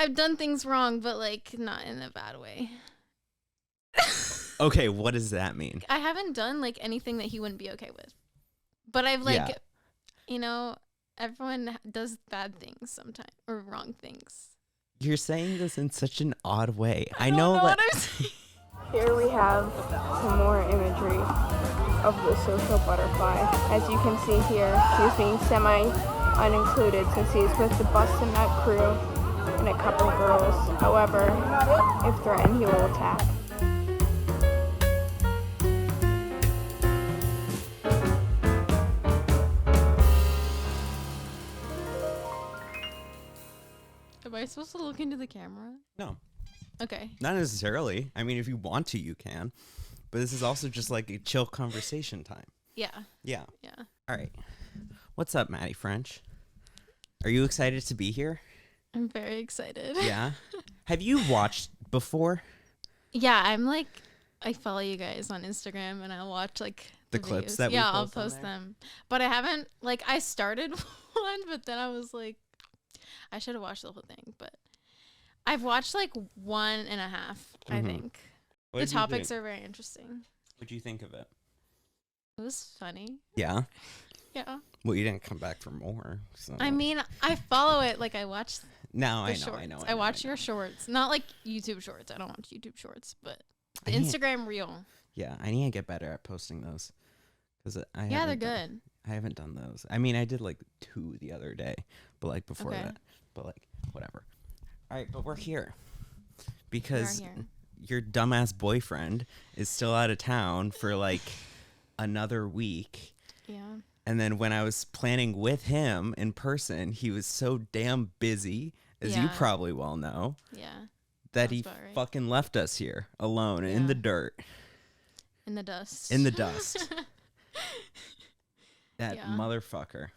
I've done things wrong, but like not in a bad way. Okay, what does that mean? I haven't done like anything that he wouldn't be okay with. But I've like, everyone does bad things sometimes or wrong things. You're saying this in such an odd way. I know that. What I'm saying. Here we have some more imagery of the social butterfly. As you can see here, he's being semi-unincluded since he's with the bus and nut crew and a couple girls. However, if threatened, he will attack. Am I supposed to look into the camera? No. Okay. Not necessarily. I mean, if you want to, you can. But this is also just like a chill conversation time. Yeah. Yeah. Yeah. All right. What's up, Maddie French? Are you excited to be here? I'm very excited. Yeah. Have you watched before? Yeah, I'm like, I follow you guys on Instagram and I watch like the clips that we yeah, post I'll post them. But I haven't, like, I started one, but then I was like, I should have watched the whole thing. But I've watched like 1.5, I think. The topics are very interesting. What'd you think of it? It was funny. Yeah? Yeah. Well, you didn't come back for more. So. I mean, I follow it. Like, I watch I know. I watch your shorts. Not like YouTube shorts. I don't watch YouTube shorts, but the Instagram reel. Yeah, I need to get better at posting those. Yeah, they're good. I haven't done those. I mean, I did like 2 the other day, but like before that. But like, whatever. All right, but we're here. Because your dumbass boyfriend is still out of town for like another week. Yeah. And then when I was planning with him in person, he was so damn busy, as you probably well know. Yeah. That he fucking left us here alone in the dirt. In the dust. In the dust. That motherfucker.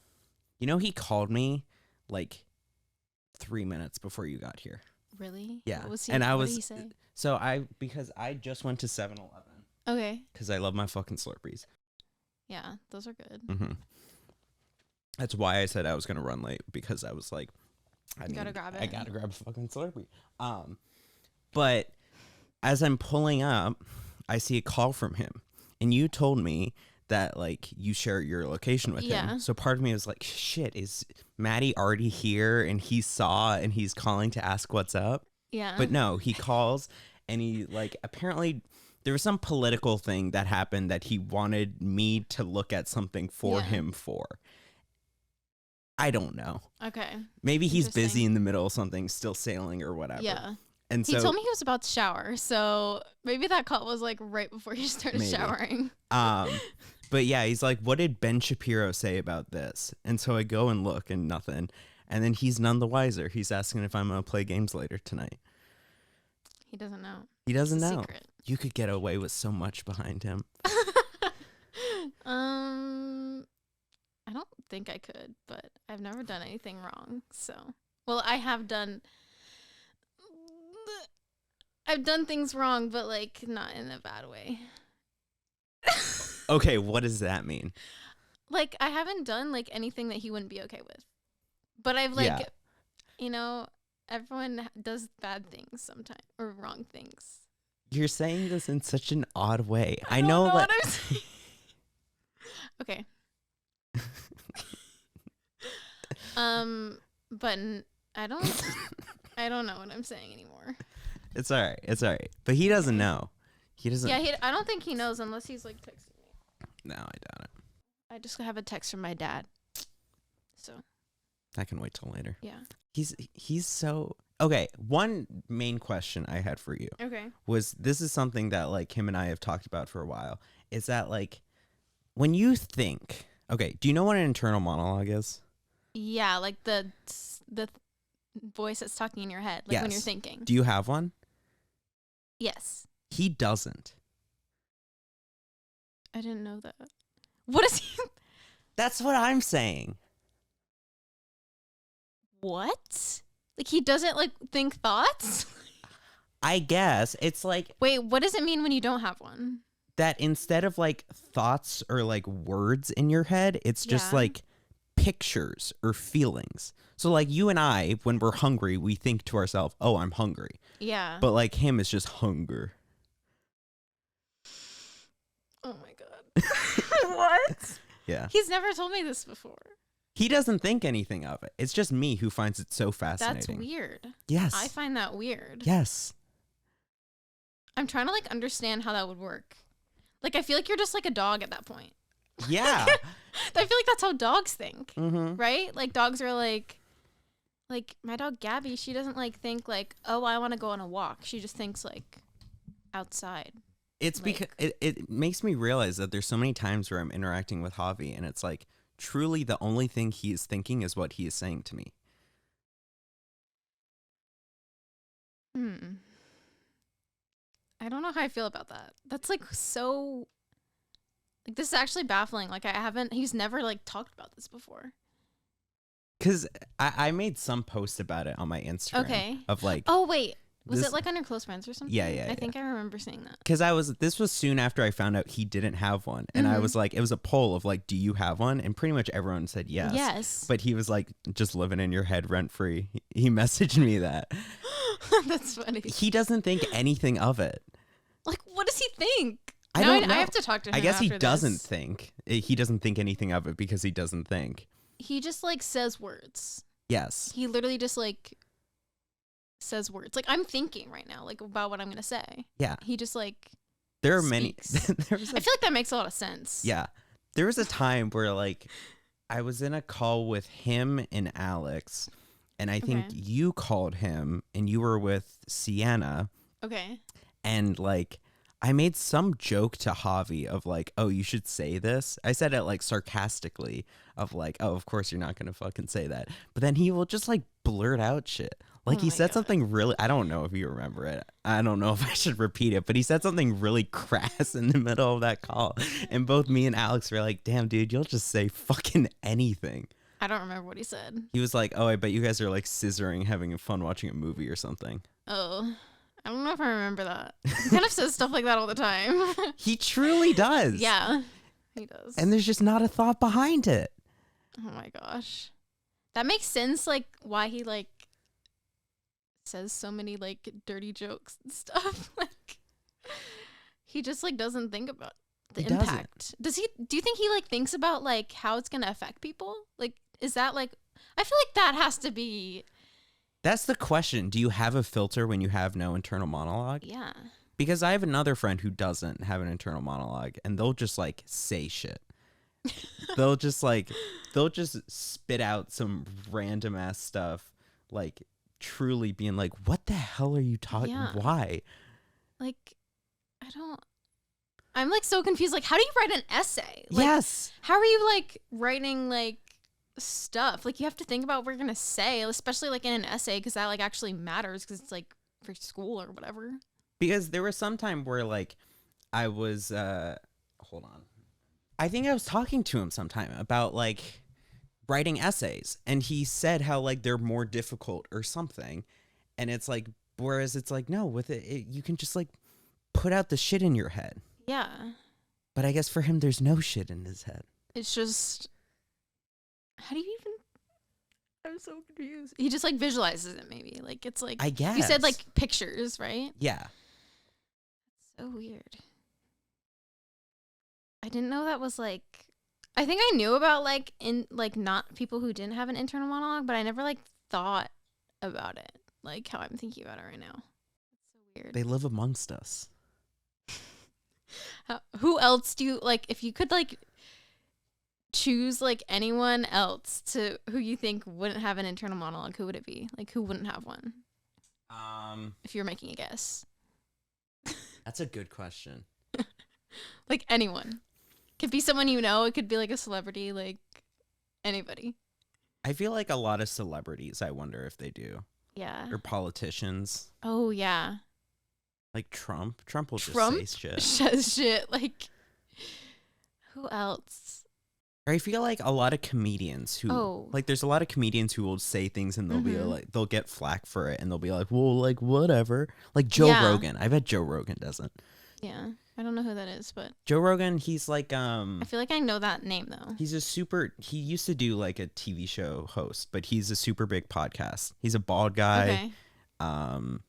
You know, he called me like 3 minutes before you got here. Really? Yeah. What was he, and I what was did he say? So because I just went to 7-Eleven. Okay. Because I love my fucking Slurpees. Yeah, those are good. Mm-hmm. That's why I said I was gonna run late, because I was like, I gotta grab it. I gotta grab a fucking Slurpee. But as I'm pulling up, I see a call from him, and you told me that like you share your location with him. So part of me was like, shit, is Maddie already here and he saw and he's calling to ask what's up? Yeah. But no, he calls and he like, apparently there was some political thing that happened that he wanted me to look at something for him for. I don't know. Okay. Maybe he's busy in the middle of something, still sailing or whatever. Yeah. And he told me he was about to shower, so maybe that call was like right before he started showering. But yeah, he's like, what did Ben Shapiro say about this? And so I go and look and nothing. And then he's none the wiser. He's asking if I'm going to play games later tonight. He doesn't know. He doesn't know. Secret. You could get away with so much behind him. I don't think I could, but I've never done anything wrong. So, well, I've done things wrong, but like not in a bad way. Okay, what does that mean? Like, I haven't done like anything that he wouldn't be okay with. But I've like, everyone does bad things sometimes or wrong things. You're saying this in such an odd way. I know what I'm saying. Okay. But I don't know what I'm saying anymore. It's all right. It's all right. But he doesn't know. He doesn't. Yeah, I don't think he knows unless he's like texting me. No, I doubt it. I just have a text from my dad. So. I can wait till later. Yeah. He's so okay. One main question I had for you. Okay. Was this is something that like him and I have talked about for a while. Is that like when you think, okay, do you know what an internal monologue is? Yeah, like the voice that's talking in your head, like when you're thinking. Do you have one? Yes. He doesn't. I didn't know that. What is he? That's what I'm saying. What? Like he doesn't like think thoughts? I guess it's like. Wait, what does it mean when you don't have one? That instead of like thoughts or like words in your head, it's just like pictures or feelings. So like you and I, when we're hungry, we think to ourselves, oh, I'm hungry. Yeah. But like him is just hunger. Oh my God. What? Yeah. He's never told me this before. He doesn't think anything of it. It's just me who finds it so fascinating. That's weird. Yes. I find that weird. Yes. I'm trying to like understand how that would work. Like I feel like you're just like a dog at that point. Yeah. I feel like that's how dogs think, Mm-hmm. right? Like dogs are like my dog Gabby, she doesn't like think like, oh, I want to go on a walk. She just thinks like outside. It's like, because it makes me realize that there's so many times where I'm interacting with Javi and it's like truly the only thing he is thinking is what he is saying to me. I don't know how I feel about that. That's like so like this is actually baffling. Like he's never like talked about this before. Because I made some post about it on my Instagram. Okay. Of like, oh wait, was it like on your close friends or something? Yeah. I think I remember seeing that. Because this was soon after I found out he didn't have one, and I was like, it was a poll of like, do you have one? And pretty much everyone said yes. Yes. But he was like, just living in your head rent free. He messaged me that. That's funny. He doesn't think anything of it. Like, what does he think? I don't know. I have to talk to him. I guess he doesn't this. think. He doesn't think anything of it because he doesn't think. He just like says words. Yes. He literally just like says words. Like I'm thinking right now, like about what I'm gonna say. Yeah. He just like. There are speaks. many. I feel like that makes a lot of sense. Yeah. There was a time where like I was in a call with him and Alex, and I think you called him, and you were with Sienna. Okay. And like I made some joke to Javi of like, oh, you should say this. I said it like sarcastically of like, oh, of course you're not going to fucking say that. But then he will just like blurt out shit. Like he said something really, I don't know if you remember it. I don't know if I should repeat it, but he said something really crass in the middle of that call. And both me and Alex were like, damn, dude, you'll just say fucking anything. I don't remember what he said. He was like, oh, I bet you guys are like scissoring, having fun watching a movie or something. Oh, I don't know if I remember that. He kind of says stuff like that all the time. He truly does. Yeah, he does. And there's just not a thought behind it. Oh my gosh. That makes sense, like, why he, like, says so many, like, dirty jokes and stuff. Like, he just, like, doesn't think about the impact. Do you think he, like, thinks about, like, how it's gonna affect people? Like, is that, like, I feel like that has to be... That's the question. Do you have a filter when you have no internal monologue? Yeah. Because I have another friend who doesn't have an internal monologue, and they'll just like say shit. they'll just spit out some random ass stuff, like truly being like, what the hell are you talking? Yeah. Why? Like, I'm like so confused. Like, how do you write an essay? Like, yes. How are you like writing like stuff? Like, you have to think about what you're gonna say, especially like in an essay, because that like actually matters because it's like for school or whatever. Because there was some time where like I was hold on, I think I was talking to him sometime about like writing essays, and he said how like they're more difficult or something, and it's like, whereas it's like, no, with it you can just like put out the shit in your head. Yeah, but I guess for him there's no shit in his head. It's just, how do you even, I'm so confused. He just like visualizes it, maybe. Like, it's like, I guess you said like pictures, right? Yeah. So weird. I didn't know that was like, I think I knew about like in like not people who didn't have an internal monologue, but I never like thought about it like how I'm thinking about it right now. It's so weird. They live amongst us. Who else do you like, if you could like choose like anyone else to who you think wouldn't have an internal monologue, who would it be? Like, who wouldn't have one? If you're making a guess. That's a good question. Like anyone. Could be someone you know, it could be like a celebrity, like anybody. I feel like a lot of celebrities, I wonder if they do. Yeah. Or politicians. Oh yeah. Like Trump. Trump will just say shit. Says shit. Like, who else? I feel like a lot of comedians who like there's a lot of comedians who will say things and they'll be like, they'll get flack for it and they'll be like, well, like whatever. Like Joe Rogan. I bet Joe Rogan doesn't. Yeah. I don't know who that is, but Joe Rogan, he's like I feel like I know that name though. He used to do like a TV show host, but he's a super big podcast. He's a bald guy. Okay.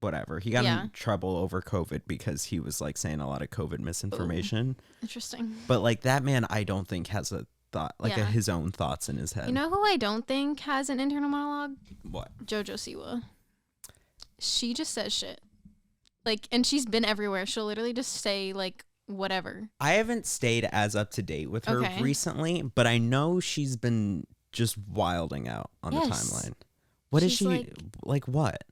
Whatever. He got in trouble over COVID because he was like saying a lot of COVID misinformation. Ooh, interesting. But like that man, I don't think has a thought, like his own thoughts in his head. You know who I don't think has an internal monologue? What? Jojo Siwa. She just says shit. Like, and she's been everywhere. She'll literally just say like whatever. I haven't stayed as up to date with her recently, but I know she's been just wilding out on the timeline. What is she like what?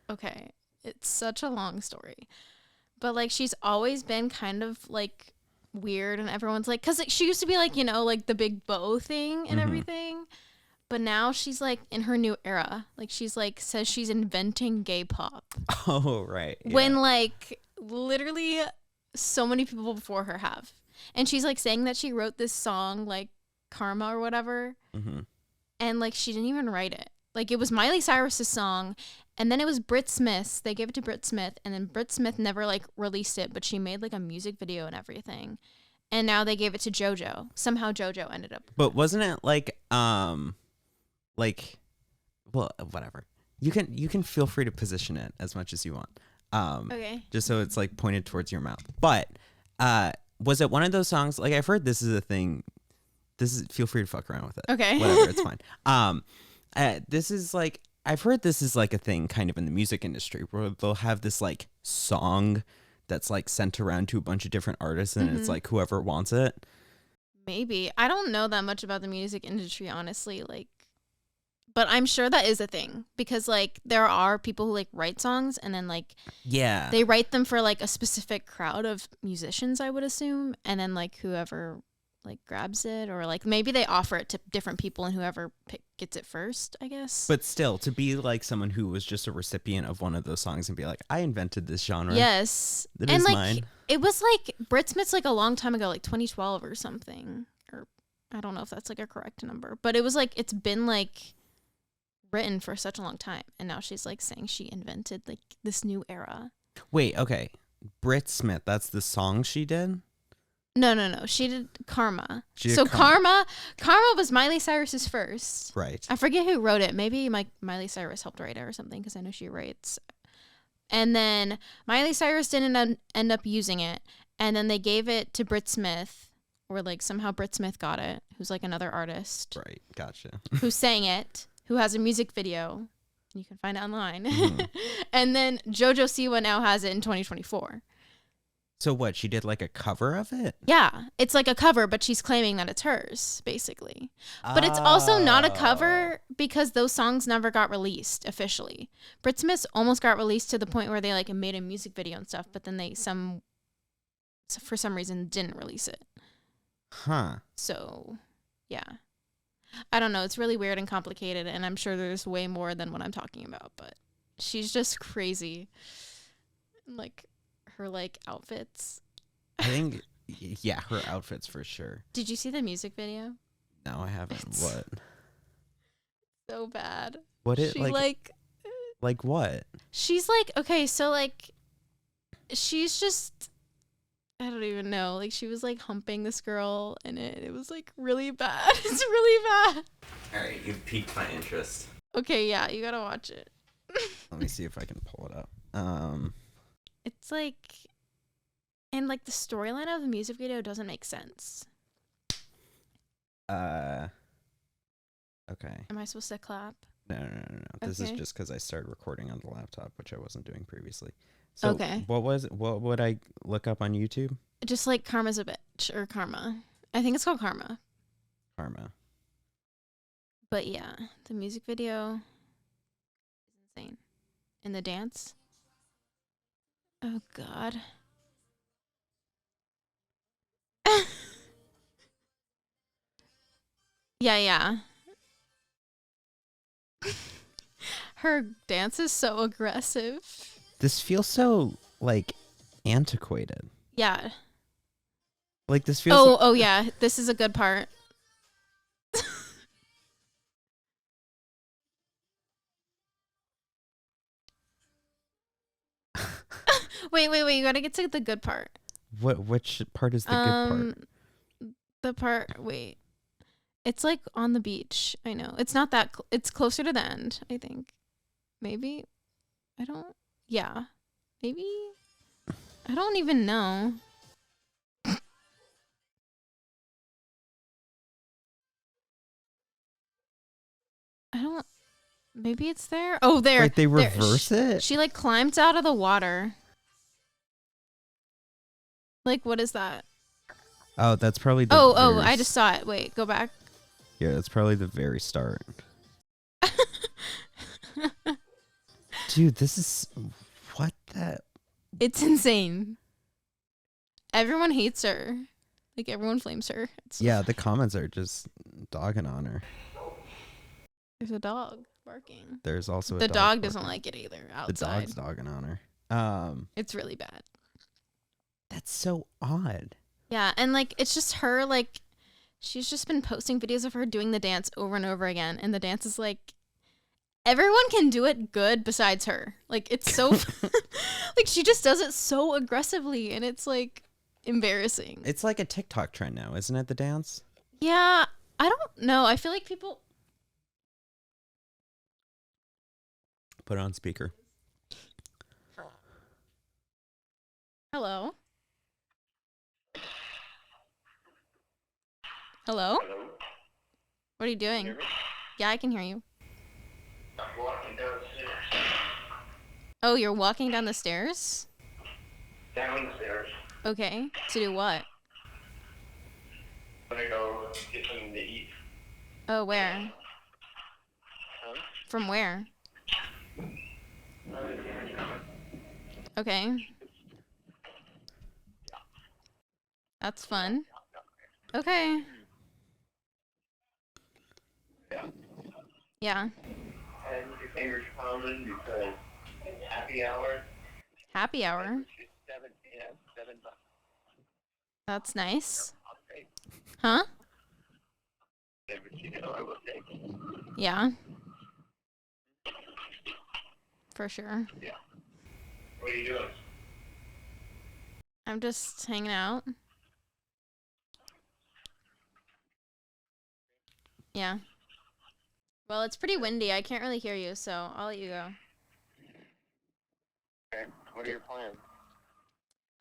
Okay, it's such a long story, but like she's always been kind of like weird, and everyone's like, because she used to be like, you know, like the big bow thing and everything, but now she's like in her new era. Like she's like says she's inventing gay pop. Oh right. Yeah. When like literally so many people before her have, and she's like saying that she wrote this song like Karma or whatever, and like she didn't even write it. Like it was Miley Cyrus's song, and then it was Brit Smith's. They gave it to Brit Smith, and then Brit Smith never like released it, but she made like a music video and everything. And now they gave it to JoJo. Somehow JoJo ended up. But wasn't it like well, whatever. You can feel free to position it as much as you want. Okay. Just so it's like pointed towards your mouth. But was it one of those songs? Like I've heard this is a thing. Feel free to fuck around with it. Okay. Whatever, it's fine. This is like I've heard this is like a thing kind of in the music industry where they'll have this like song that's like sent around to a bunch of different artists, and it's like whoever wants it. Maybe. I don't know that much about the music industry, honestly. Like, but I'm sure that is a thing, because like there are people who like write songs and then like they write them for like a specific crowd of musicians, I would assume, and then like whoever like grabs it, or like maybe they offer it to different people and whoever gets it first, I guess. But still, to be like someone who was just a recipient of one of those songs and be like, I invented this genre. Yes. That and is like mine. it was like Brit Smith's like a long time ago, like 2012 or something, or I don't know if that's like a correct number, but it was like it's been like written for such a long time, and now she's like saying she invented like this new era. Wait, okay. Brit Smith, that's the song she did? No. She did Karma. Karma was Miley Cyrus's first. Right. I forget who wrote it. Maybe Miley Cyrus helped write it or something, because I know she writes. And then Miley Cyrus didn't end up using it, and then they gave it to Brit Smith, or like somehow Brit Smith got it, who's like another artist. Right. Gotcha. Who sang it, who has a music video. You can find it online. And then Jojo Siwa now has it in 2024. So what? She did like a cover of it? Yeah, it's like a cover, but she's claiming that it's hers, basically. But it's also not a cover because those songs never got released officially. Brit Smith almost got released to the point where they like made a music video and stuff, but then they for some reason didn't release it. Huh. So, yeah. I don't know. It's really weird and complicated, and I'm sure there's way more than what I'm talking about, but she's just crazy. Like her like outfits. I think her outfits for sure. Did you see the music video? No, I haven't. What? So bad. What is like what? She's like, okay, so like she's just, I don't even know. Like she was like humping this girl and it was like really bad. It's really bad. All right, you've piqued my interest. Okay, yeah, you gotta watch it. Let me see if I can pull it up. It's like, and like the storyline of the music video doesn't make sense. Okay. Am I supposed to clap? No. This is just because I started recording on the laptop, which I wasn't doing previously. So okay. What would I look up on YouTube? Just like Karma's a Bitch or Karma. I think it's called Karma. Karma. But yeah, the music video is insane. And the dance. Oh, God. Yeah. Her dance is so aggressive. This feels so, like, antiquated. Yeah. Like, this feels... Oh, yeah. This is a good part. Wait. You gotta get to the good part. Which part is the good part? The part. Wait. It's like on the beach. I know. It's not that. It's closer to the end. I think. Maybe. I don't. Yeah. Maybe. I don't even know. I don't. Maybe it's there. Oh, there. Like they reverse it? She like climbs out of the water. Like, what is that? Oh, that's probably the Oh, I just saw it. Wait, go back. Yeah, that's probably the very start. Dude, this is... What the... It's insane. Everyone hates her. Like, everyone flames her. Yeah, the comments are just dogging on her. There's a dog barking. There's also the dog doesn't like it either outside. The dog's dogging on her. It's really bad. That's so odd. Yeah, and like it's just her, like she's just been posting videos of her doing the dance over and over again, and the dance is like everyone can do it good besides her. Like it's so like she just does it so aggressively, and it's like embarrassing. It's like a TikTok trend now, isn't it, the dance? Yeah, I don't know. I feel like people put it on speaker. Hello? Hello? Hello? What are you doing? Hear me? Yeah, I can hear you. I'm walking downstairs. Oh, you're walking down the stairs? Downstairs. Okay. To do what? I'm gonna go get something to eat. Oh, where? Huh? From where? Okay. That's fun. Okay. Yeah. Yeah. And your fingers pounding because it's happy hour. Happy hour. $7 bucks. That's nice. I'll take. Huh? You know I will take. Yeah. For sure. Yeah. What are you doing? I'm just hanging out. Yeah. Well, it's pretty windy. I can't really hear you, so I'll let you go. Okay. What are your plans?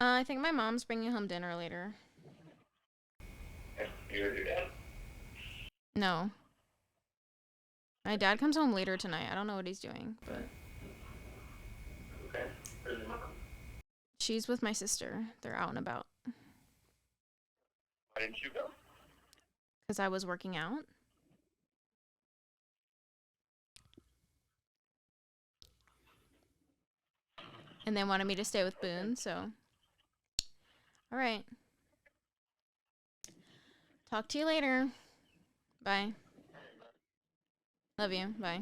I think my mom's bringing home dinner later. You with your dad? No. My dad comes home later tonight. I don't know what he's doing, but Okay. Where's your mom? she's with my sister. They're out and about. Why didn't you go? Because I was working out. And they wanted me to stay with Boone, so. All right. Talk to you later. Bye. Love you. Bye.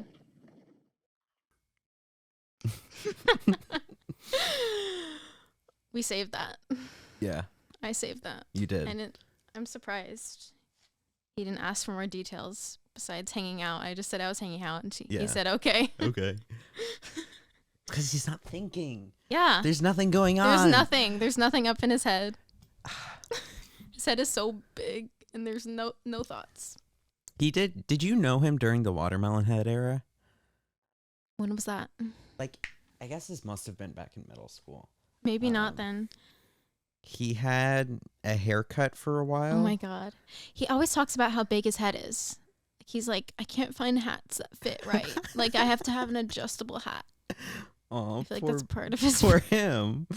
We saved that. Yeah. I saved that. You did. And I'm surprised he didn't ask for more details besides hanging out. I just said I was hanging out, and he said, okay. Okay. Because he's not thinking. Yeah. There's nothing going on. There's nothing. There's nothing up in his head. His head is so big, and there's no thoughts. Did you know him during the Watermelon Head era? When was that? Like, I guess this must have been back in middle school. Maybe not then. He had a haircut for a while. Oh my God. He always talks about how big his head is. He's like, I can't find hats that fit right. Like, I have to have an adjustable hat. Oh, I feel like that's part of his... For him.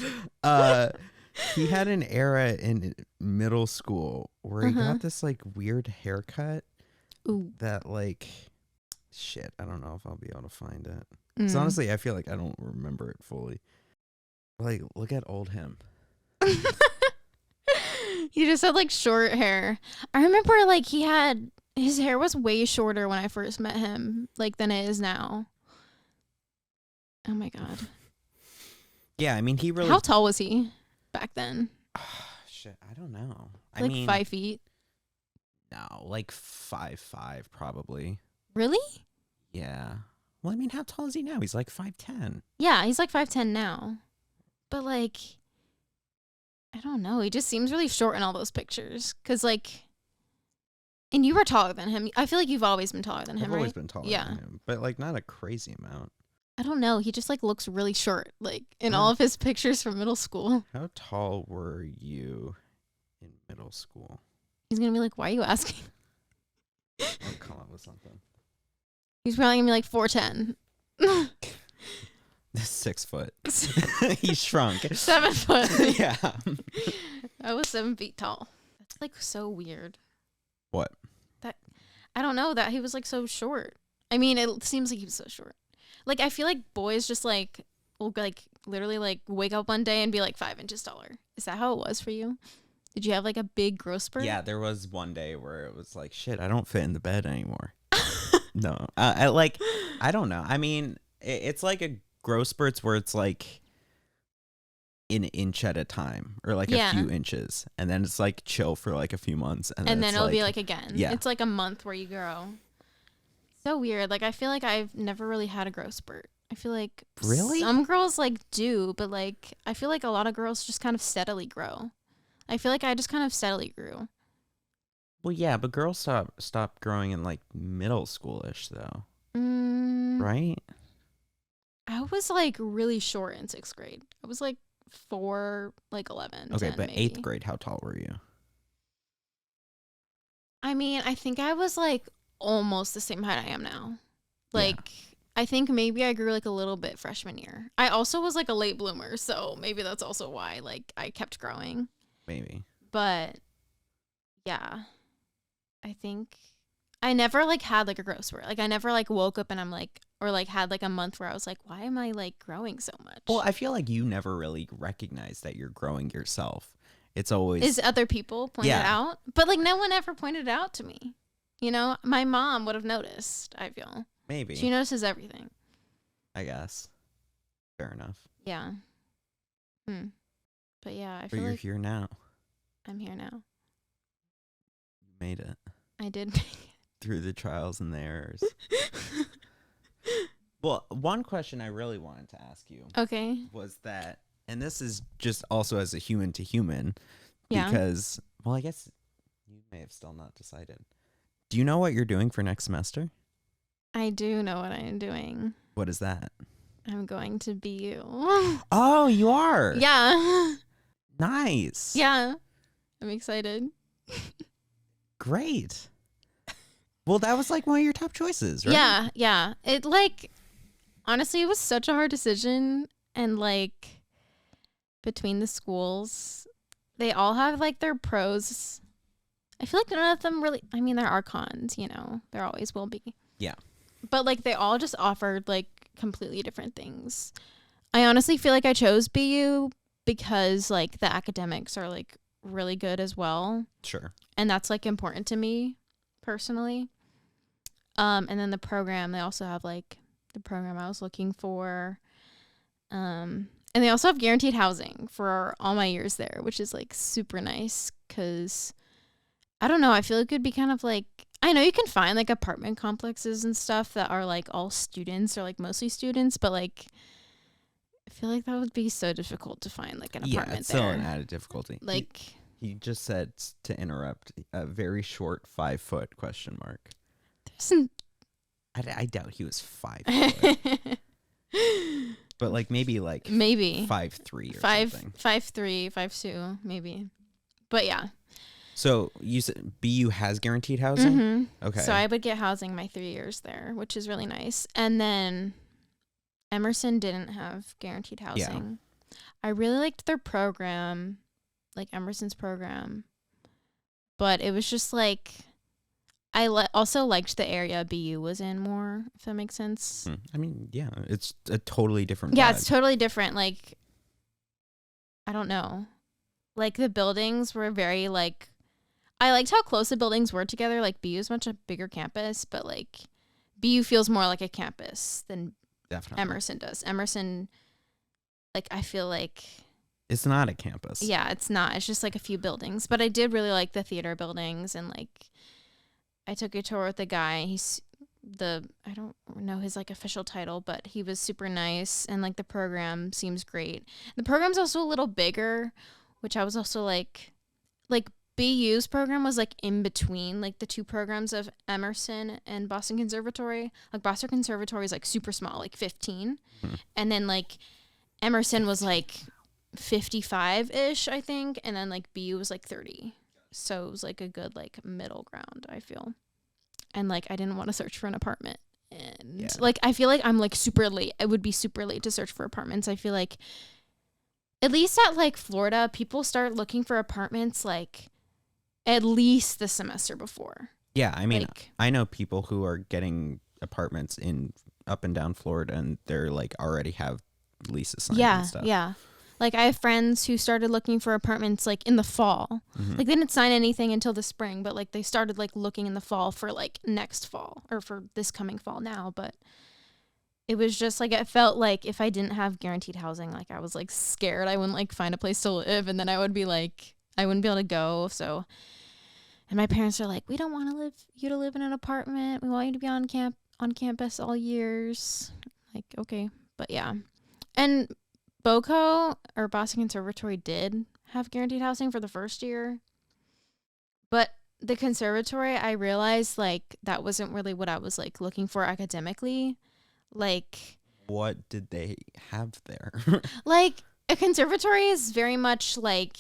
He had an era in middle school where he got this, like, weird haircut. Ooh. That, like... Shit, I don't know if I'll be able to find it. Because honestly, I feel like I don't remember it fully. Like, look at old him. He just had like short hair. I remember like his hair was way shorter when I first met him, like than it is now. Oh my God. Yeah, I mean, he really... How tall was he back then? Shit, I don't know. Like 5 feet? No, like 5'5", probably. Really? Yeah. Well, I mean, how tall is he now? He's like 5'10". Yeah, he's like 5'10" now. But like, I don't know. He just seems really short in all those pictures. Because, like, and you were taller than him. I feel like you've always been taller than him, I've right? always been taller than him. But, like, not a crazy amount. I don't know. He just, like, looks really short, like, in all of his pictures from middle school. How tall were you in middle school? He's going to be like, why are you asking? I'll come up with something. He's probably going to be like 4'10". 6 foot. He shrunk. 7 foot. Yeah. I was 7 feet tall. That's, like, so weird. What? That I don't know, that he was, like, so short. I mean, it seems like he was so short. Like, I feel like boys just, like, will, like, literally, like, wake up one day and be, like, 5 inches taller. Is that how it was for you? Did you have, like, a big growth spurt? Yeah, there was one day where it was like, shit, I don't fit in the bed anymore. No. I don't know. I mean, it's like a growth spurts where it's, like, an inch at a time or, like, a few inches. And then it's, like, chill for, like, a few months. And then it'll be, like, again. Yeah. It's, like, a month where you grow. So weird. Like, I feel like I've never really had a growth spurt. I feel like really some girls, like, do, but, like, I feel like a lot of girls just kind of steadily grow. I feel like I just kind of steadily grew. Well, yeah, but girls stop growing in, like, middle schoolish though, right? I was, like, really short in 6th grade. I was, like, 4, like, 11. Okay, 10, but maybe. 8th grade, how tall were you? I mean, I think I was, like, almost the same height I am now. Like, I think maybe I grew, like, a little bit freshman year. I also was, like, a late bloomer, so maybe that's also why, like, I kept growing. Maybe. But yeah, I think I never, like, had, like, a growth spurt. Like, I never, like, woke up and I'm like, or, like, had, like, a month where I was like, why am I, like, growing so much? Well, I feel like you never really recognize that you're growing yourself. It's always is other people point it out, but, like, no one ever pointed it out to me. You know, my mom would have noticed. I feel maybe she notices everything. I guess. Fair enough. Yeah. But yeah, I But feel you're like here now. I'm here now. You made it. I did make it. Through the trials and the errors. Well, one question I really wanted to ask you. Okay. Was that, and this is just also as a human to human, Yeah. because, well, I guess you may have still not decided. Do you know what you're doing for next semester? I do know what I am doing. What is that? I'm going to BU. Oh, you are? Yeah. Nice. Yeah. I'm excited. Great. Well, that was like one of your top choices, right? Yeah, yeah. It, like, honestly, it was such a hard decision. And, like, between the schools, they all have, like, their pros. I feel like none of them really, I mean, there are cons, you know, there always will be. Yeah. But, like, they all just offered, like, completely different things. I honestly feel like I chose BU because, like, the academics are, like, really good as well. Sure. And that's, like, important to me personally. And then the program, they also have, like, the program I was looking for. And they also have guaranteed housing for all my years there, which is, like, super nice because, I don't know, I feel like it'd be kind of, like, I know you can find, like, apartment complexes and stuff that are, like, all students or, like, mostly students, but, like, I feel like that would be so difficult to find, like, an apartment it's there. still an added difficulty. Like, he just said, to interrupt, a very short 5 foot question mark. there's I doubt he was 5 foot. But like maybe 5'3" or something. 5'3", 5'2", maybe. But yeah. So you said BU has guaranteed housing? Mm-hmm. Okay. So I would get housing my 3 years there, which is really nice. And then Emerson didn't have guaranteed housing. Yeah. I really liked their program, like Emerson's program. But it was just like, I also liked the area BU was in more, if that makes sense. I mean, yeah, it's a totally different Yeah, vibe. it's totally different. Like, I don't know. Like, the buildings were very, like, I liked how close the buildings were together. Like, BU is much a bigger campus, but, like, BU feels more like a campus than Definitely. Emerson does. Emerson, like, I feel like... It's not a campus. Yeah, it's not. It's just, like, a few buildings. But I did really like the theater buildings, and, like, I took a tour with the guy. I don't know his, like, official title, but he was super nice, and, like, the program seems great. The program's also a little bigger, which I was also like BU's program was like in between like the two programs of Emerson and Boston Conservatory. Like Boston Conservatory is like super small, like 15. And then like Emerson was like 55-ish, I think. And then like BU was like 30. So it was like a good like middle ground, I feel. And like I didn't want to search for an apartment. And like I feel like I'm like super late. I would be super late to search for apartments. I feel like at least at like Florida, people start looking for apartments like at least the semester before. Yeah, I mean, like, I know people who are getting apartments in up and down Florida, and they're like already have leases signed and stuff. Yeah. Like I have friends who started looking for apartments like in the fall. Like they didn't sign anything until the spring, but like they started like looking in the fall for like next fall or for this coming fall now. But it was just like, it felt like if I didn't have guaranteed housing, like I was like scared I wouldn't like find a place to live, and then I would be like, I wouldn't be able to go. So, and my parents are like, we don't want you to live in an apartment. We want you to be on campus all years. Like, okay. But yeah. And BOCO or Boston Conservatory did have guaranteed housing for the first year. But the conservatory, I realized like that wasn't really what I was like looking for academically. Like, what did they have there? Like a conservatory is very much like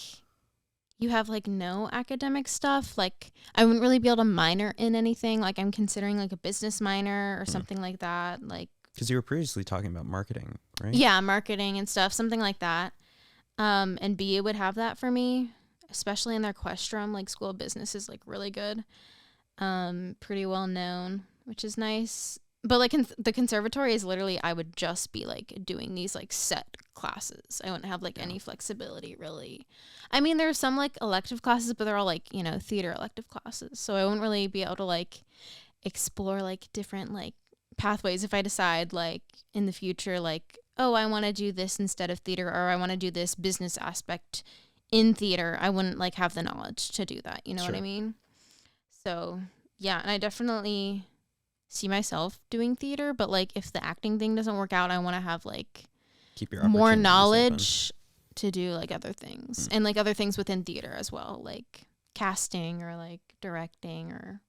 you have like no academic stuff. Like I wouldn't really be able to minor in anything. Like I'm considering like a business minor or something like that. Like, because you were previously talking about marketing, right? Yeah, marketing and stuff, something like that. And BU would have that for me, especially in their Questrom. Like School of Business is like really good, pretty well known, which is nice. But like the conservatory is literally, I would just be like doing these like set classes. I wouldn't have like any flexibility really. I mean, there's some like elective classes, but they're all like, you know, theater elective classes. So I wouldn't really be able to like explore like different like pathways if I decide like in the future, like, oh, I want to do this instead of theater, or I want to do this business aspect in theater. I wouldn't like have the knowledge to do that. You know what I mean? So yeah, and I definitely see myself doing theater, but like if the acting thing doesn't work out, I want to have like keep your more knowledge to do like other things and like other things within theater as well, like casting or like directing or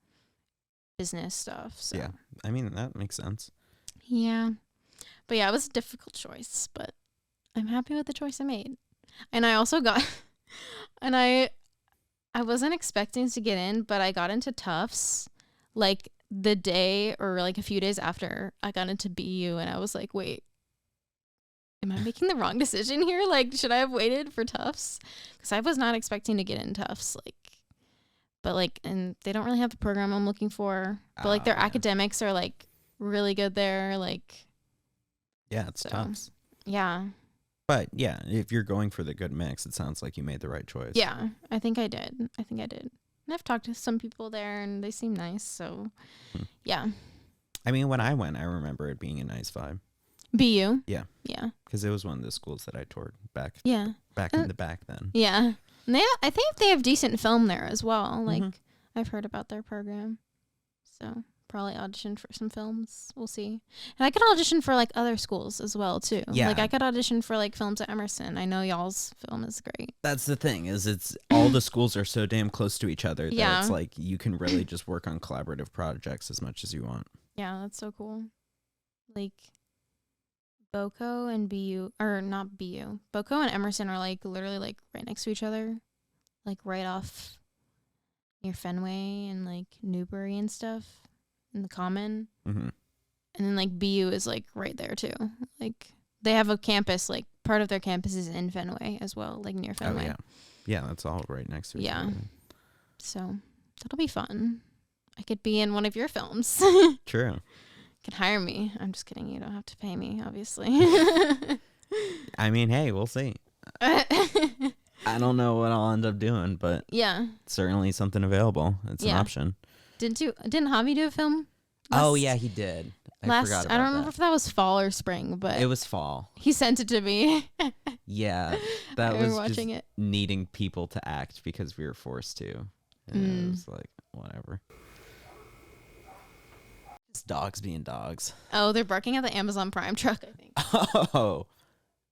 business stuff. So yeah, I mean that makes sense. Yeah, but yeah, it was a difficult choice, but I'm happy with the choice I made. And I also got and I wasn't expecting to get in, but I got into Tufts like the day or like a few days after I got into BU, and I was like, wait, am I making the wrong decision here? Like, should I have waited for Tufts? Because I was not expecting to get in Tufts. Like, but like, and they don't really have the program I'm looking for. But like, their academics are like really good there. Like, yeah, it's Tufts. Yeah. But yeah, if you're going for the good mix, it sounds like you made the right choice. Yeah, I think I did. And I've talked to some people there, and they seem nice. So, yeah. I mean, when I went, I remember it being a nice vibe. BU? Yeah. Yeah. Because it was one of the schools that I toured back. Yeah. Back in the back then. Yeah. And I think they have decent film there as well. Like, I've heard about their program. So, probably audition for some films. We'll see. And I could audition for, like, other schools as well, too. Yeah. Like, I could audition for, like, films at Emerson. I know y'all's film is great. That's the thing, is it's all the schools are so damn close to each other that it's like you can really just work on collaborative projects as much as you want. Yeah, that's so cool. Like, BOCO and BU, or not BU, BOCO and Emerson are, like, literally, like, right next to each other. Like, right off near Fenway and, like, Newbury and stuff. In the Common. And then like BU is like right there too. Like they have a campus, like part of their campus is in Fenway as well, like near Fenway. Oh yeah, that's all right next to each other. So that'll be fun. I could be in one of your films. True. You can hire me. I'm just kidding, you don't have to pay me, obviously. I mean, hey, we'll see. I don't know what I'll end up doing, but yeah, certainly something available. It's an option. Didn't Javi do a film? Oh yeah, he did. I forgot about I don't remember if that was fall or spring, but it was fall. He sent it to me. Yeah, that was watching just it. Needing people to act because we were forced to. And it was like, whatever. Just dogs being dogs. Oh, they're barking at the Amazon Prime truck, I think. Oh.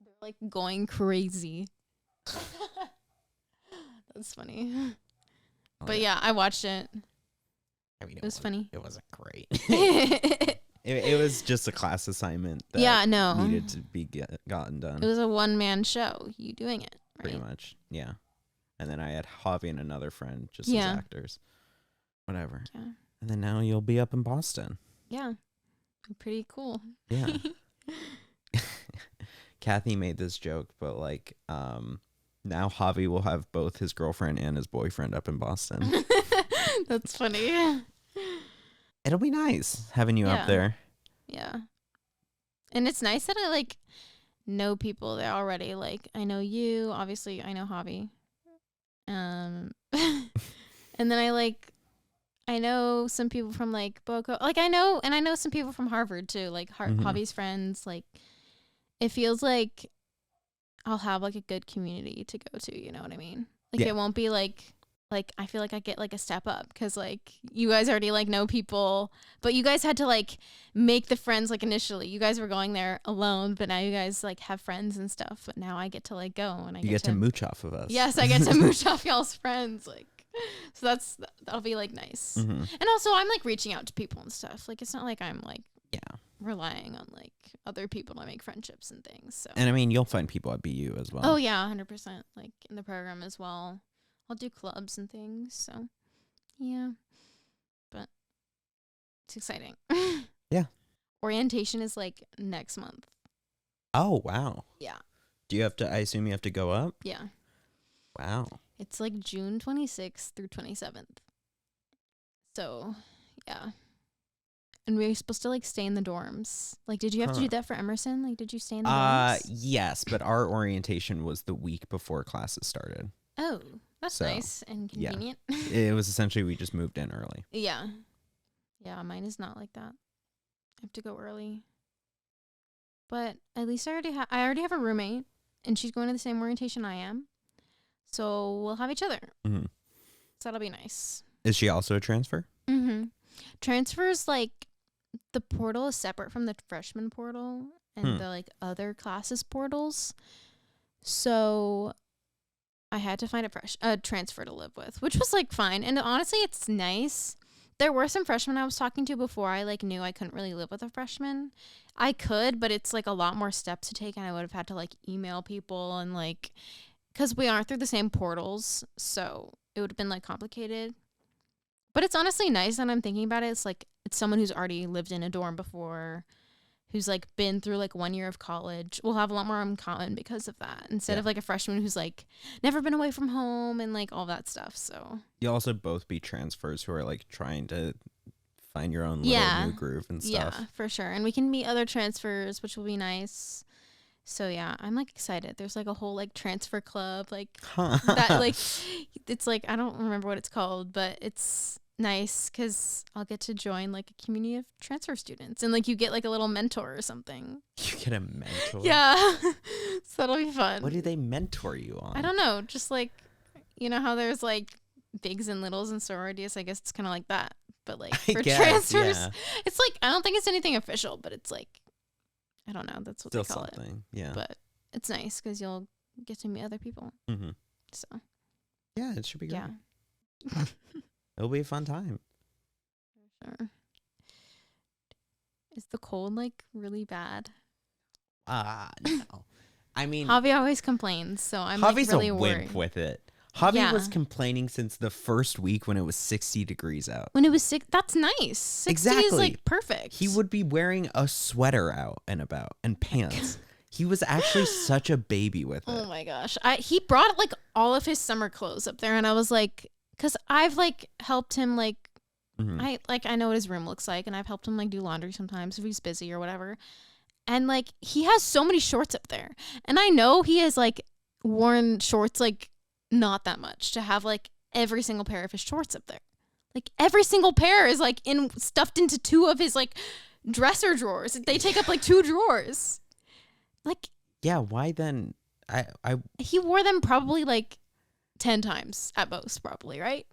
They're like going crazy. That's funny. But yeah, I watched it. I mean, it was funny. It wasn't great. It was just a class assignment that needed to be gotten done. It was a one-man show. You doing it, right? Pretty much, yeah. And then I had Javi and another friend just as actors. Whatever. Yeah. And then now you'll be up in Boston. Yeah. Pretty cool. Yeah. Kathy made this joke, but like now Javi will have both his girlfriend and his boyfriend up in Boston. That's funny. It'll be nice having you up there. Yeah. And it's nice that I like know people there already. Like I know you, obviously I know Javi. And then I know some people from like Boco. Like I know some people from Harvard too, like Javi's friends. Like it feels like I'll have like a good community to go to, you know what I mean? Like it won't be like I feel like I get like a step up because like you guys already like know people, but you guys had to like make the friends like initially. You guys were going there alone, but now you guys like have friends and stuff. But now I get to like go and I get to mooch off of us. Yes, I get to mooch off y'all's friends. Like, so that'll be like nice. Mm-hmm. And also I'm like reaching out to people and stuff. Like it's not like I'm like relying on like other people to make friendships and things. So and I mean you'll find people at BU as well. Oh yeah, 100%. Like in the program as well. I'll do clubs and things, so yeah. But it's exciting. Yeah. Orientation is like next month. Oh, wow. Yeah. Do you have to, I assume you have to go up? Yeah. Wow. It's like June 26th through 27th. So, yeah. And we were supposed to like stay in the dorms. Like, did you have to do that for Emerson? Like, did you stay in the dorms? Yes, but our orientation was the week before classes started. Oh. That's nice and convenient. Yeah. It was essentially we just moved in early. Yeah. Yeah, mine is not like that. I have to go early. But at least I already have a roommate, and she's going to the same orientation I am. So we'll have each other. Mm-hmm. So that'll be nice. Is she also a transfer? Mm-hmm. Transfers, like, the portal is separate from the freshman portal and the, like, other classes portals. So I had to find a transfer to live with, which was like fine. And honestly, it's nice. There were some freshmen I was talking to before I like knew I couldn't really live with a freshman. I could, but it's like a lot more steps to take, and I would have had to like email people and like, because we aren't through the same portals, so it would have been like complicated. But it's honestly nice that I'm thinking about it. It's like it's someone who's already lived in a dorm before, who's like been through like 1 year of college. We'll have a lot more in common because of that, instead of like a freshman who's like never been away from home and like all that stuff. So you'll also both be transfers who are like trying to find your own little new groove and stuff. Yeah, for sure. And we can meet other transfers, which will be nice. So yeah, I'm like excited. There's like a whole like transfer club, like that, like it's like I don't remember what it's called, but it's nice because I'll get to join like a community of transfer students, and like you get like a little mentor or something. You get a mentor? Yeah. So that'll be fun. What do they mentor you on? I don't know, just like, you know how there's like bigs and littles and sororities. I guess it's kind of like that, but like for transfers, it's like I don't think it's anything official, but it's like I don't know, that's what still they call something. It. Yeah, but it's nice because you'll get to meet other people. Mm-hmm. So yeah, it should be great. Yeah. It'll be a fun time. For sure. Is the cold like really bad? No. I mean, Javi always complains, so I'm like really a worried. Wimp with it. Javi was complaining since the first week when it was 60 degrees out. When it was 6, that's nice. 60 is like perfect. He would be wearing a sweater out and about and pants. He was actually such a baby with it. Oh my gosh. He brought like all of his summer clothes up there, and I was like, because I've like helped him like, I know what his room looks like, and I've helped him like do laundry sometimes if he's busy or whatever. And like he has so many shorts up there, and I know he has like worn shorts like not that much to have like every single pair of his shorts up there. Like every single pair is like stuffed into 2 of his like dresser drawers. They take up like 2 drawers. Like yeah, why then? He wore them probably like 10 times at most, probably, right?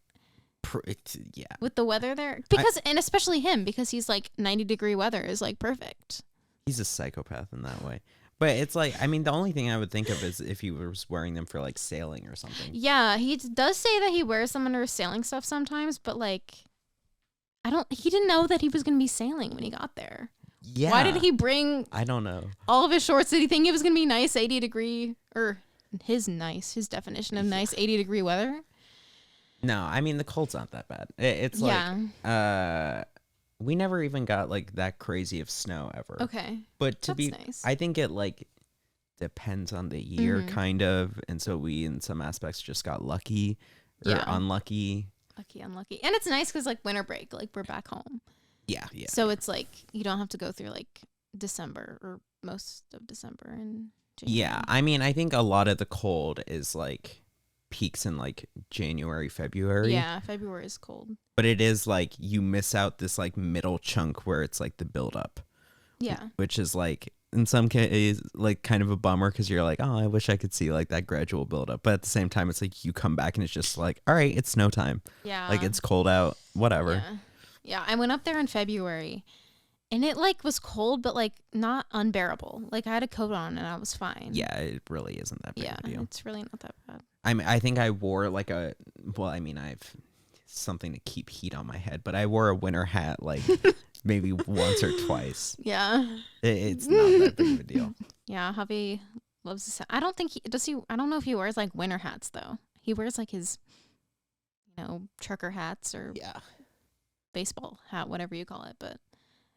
Yeah. With the weather there, because and especially him, because he's like 90-degree weather is like perfect. He's a psychopath in that way. But it's like, I mean, the only thing I would think of is if he was wearing them for like sailing or something. Yeah, he does say that he wears them under sailing stuff sometimes, but like, he didn't know that he was going to be sailing when he got there. Yeah. Why did he bring I don't know. all of his shorts? Did he think it was going to be nice 80 degree or his definition of nice 80-degree weather? No, I mean, the cold's not that bad. It's like, we never even got like that crazy of snow ever. Okay. But That's nice. I think it like depends on the year kind of. And so we, in some aspects, just got lucky or unlucky. Unlucky. And it's nice because like winter break, like we're back home. Yeah. So it's like you don't have to go through like December or most of December and January. Yeah. I mean, I think a lot of the cold is like peaks in like January, February. Yeah, February is cold. But it is like you miss out this like middle chunk where it's like the buildup. Yeah. Which is like in some cases like kind of a bummer because you're like, oh, I wish I could see like that gradual buildup. But at the same time, it's like you come back and it's just like, all right, it's snow time. Yeah. Like it's cold out, whatever. Yeah. I went up there in February and it like was cold, but like not unbearable. Like I had a coat on and I was fine. Yeah, it really isn't that big of a deal. It's really not that bad. I think I wore like I've something to keep heat on my head, but I wore a winter hat like maybe once or twice. Yeah. It's not that big of a deal. Yeah, Javi loves this. I don't think I don't know if he wears like winter hats though. He wears like his, trucker hats or baseball hat, whatever you call it. But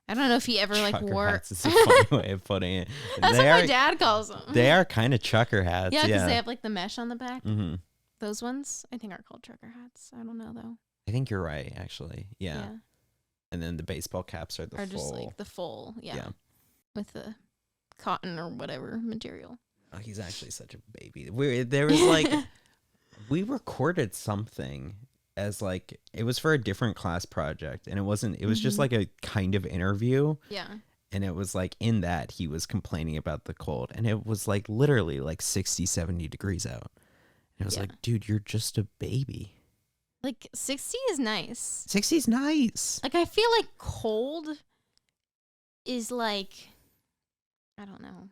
I don't know if he ever like trucker wore. Hats is a funny way of putting it. That's what my dad calls them. They are kind of trucker hats. Yeah, because they have like the mesh on the back. Mm-hmm. Those ones, I think, are called trucker hats. I don't know though. I think you're right, actually. Yeah. And then the baseball caps are full. Just like the full, with the cotton or whatever material. Oh, he's actually such a baby. There was like, we recorded something as like, it was for a different class project, and it was just like a kind of interview. Yeah. And it was like in that he was complaining about the cold, and it was like literally like 60, 70 degrees out. And it was like, dude, you're just a baby. Like 60 is nice. 60 is nice. Like I feel like cold is like, I don't know.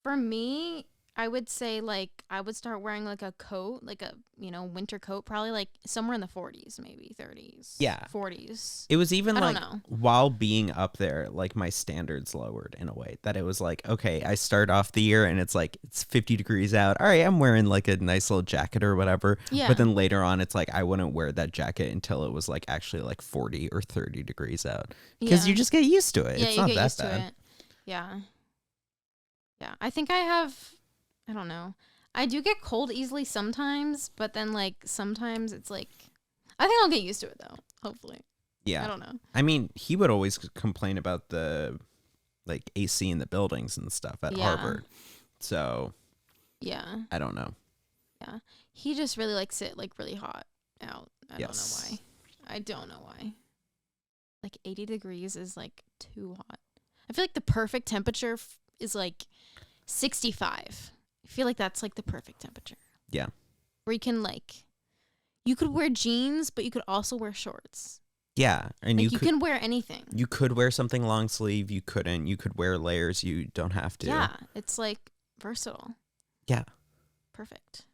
For me, I would say like I would start wearing like a coat, like a winter coat, probably like somewhere in the 40s, maybe 30s. Yeah, 40s. It was even I like while being up there, like my standards lowered in a way that it was like, okay, I start off the year and it's like it's 50 degrees out. All right, I'm wearing like a nice little jacket or whatever. Yeah. But then later on, it's like I wouldn't wear that jacket until it was like actually like 40 or 30 degrees out because you just get used to it. Yeah, it's you not get that used bad. to it. Yeah. Yeah, I think I have. I don't know. I do get cold easily sometimes, but then like sometimes it's like I think I'll get used to it though, hopefully. Yeah. I don't know. I mean, he would always complain about the like AC in the buildings and stuff at Harvard. So, yeah. I don't know. Yeah. He just really likes it like really hot out. I don't know why. I don't know why. Like 80 degrees is like too hot. I feel like the perfect temperature is like 65. I feel like that's like the perfect temperature. Yeah. Where you can you could wear jeans, but you could also wear shorts. Yeah. And like you can wear anything. You could wear something long sleeve. You couldn't. You could wear layers. You don't have to. Yeah. It's like versatile. Yeah. Perfect.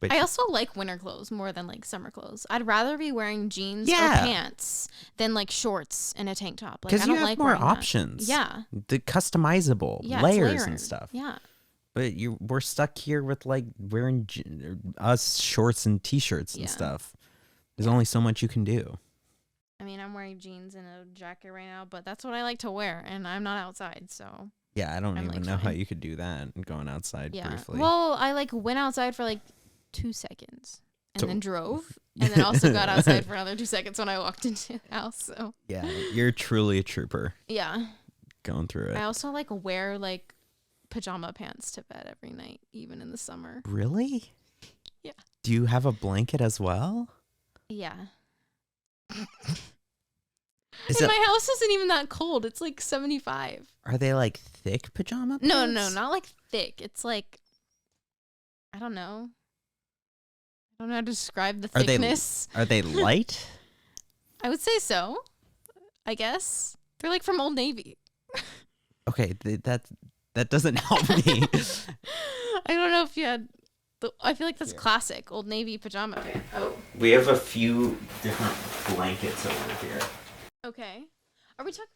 But I also like winter clothes more than like summer clothes. I'd rather be wearing jeans or pants than like shorts and a tank top. Like I don't you have like more wearing options. That. Yeah. The customizable layers and stuff. Yeah. But we're stuck here with like wearing us shorts and t-shirts and stuff. There's only so much you can do. I mean, I'm wearing jeans and a jacket right now, but that's what I like to wear, and I'm not outside, so. Yeah, I don't even know how you could do that going outside briefly. Well, I like went outside for like 2 seconds and then drove, and then also got outside for another 2 seconds when I walked into the house. So. Yeah, you're truly a trooper. Yeah. Going through it. I also like wear like pajama pants to bed every night, even in the summer. Really? Yeah. Do you have a blanket as well? Yeah. My house isn't even that cold. It's like 75. Are they like thick pajama pants? No, not like thick. It's like, I don't know. I don't know how to describe the thickness. Are they light? I would say so. I guess. They're like from Old Navy. Okay, that doesn't help me. I don't know if you had. I feel like that's classic Old Navy pajama pants. Oh. We have a few different blankets over here. Okay. Are we talking?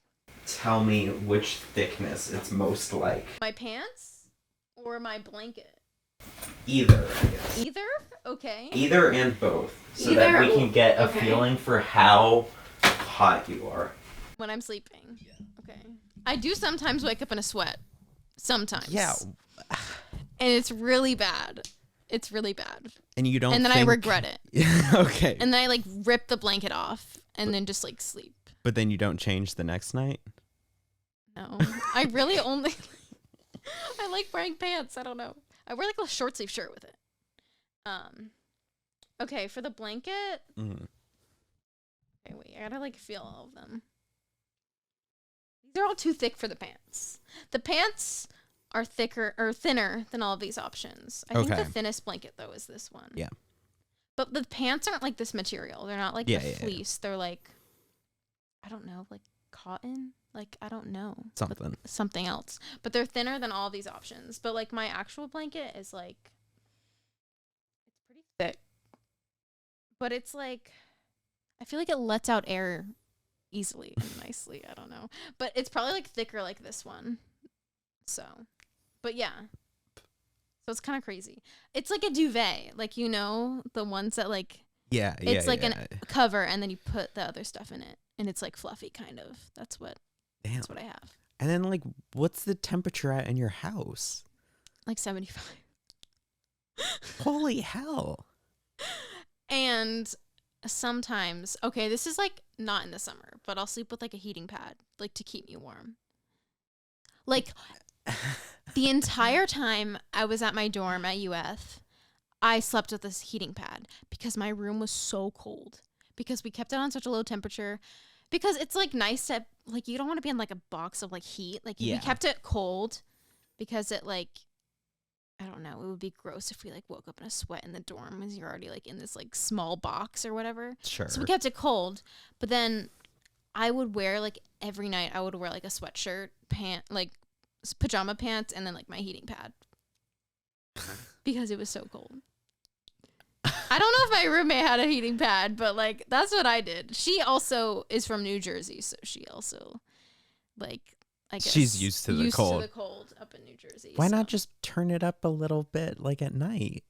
Tell me which thickness it's most like. My pants or my blanket? Either, I guess. Either? Okay. Either and both. So that we can get a feeling for how hot you are. When I'm sleeping. Yeah. Okay. I do sometimes wake up in a sweat. Sometimes. Yeah. And it's really bad. It's really bad. And you don't. And then I regret it. Okay. And then I like rip the blanket off and then just like sleep. But then you don't change the next night? No. I really only I like wearing pants. I don't know. I wear like a short sleeve shirt with it. Okay, for the blanket. Mm-hmm. Okay, wait. I gotta like feel all of them. These are all too thick for the pants. The pants are thinner than all of these options. I think the thinnest blanket though is this one. Yeah. But the pants aren't like this material. They're not like the fleece. They're like, I don't know, like cotton. Like I don't know. Something else. But they're thinner than all these options. But like my actual blanket is like, it's pretty thick. But it's like, I feel like it lets out air easily and nicely. I don't know. But it's probably like thicker like this one. So, but yeah. So it's kind of crazy. It's like a duvet. Like, you know, the ones that like, it's like a cover and then you put the other stuff in it. And it's like fluffy kind of. That's what I have. And then like, what's the temperature at in your house? Like 75. Holy hell. And sometimes, okay, this is like not in the summer, but I'll sleep with like a heating pad, like to keep me warm. Like the entire time I was at my dorm at UF, I slept with this heating pad because my room was so cold. Because we kept it on such a low temperature. Because it's like nice to, like, you don't want to be in like a box of like heat. Like we kept it cold because it like, I don't know, it would be gross if we like woke up in a sweat in the dorm because you're already like in this like small box or whatever. Sure. So we kept it cold. But then I would wear like every night I would wear like a sweatshirt, like pajama pants, and then like my heating pad. Because it was so cold. I don't know if my roommate had a heating pad, but like that's what I did. She also is from New Jersey, so she also like I guess she's used to the cold up in New Jersey. Why not just turn it up a little bit like at night?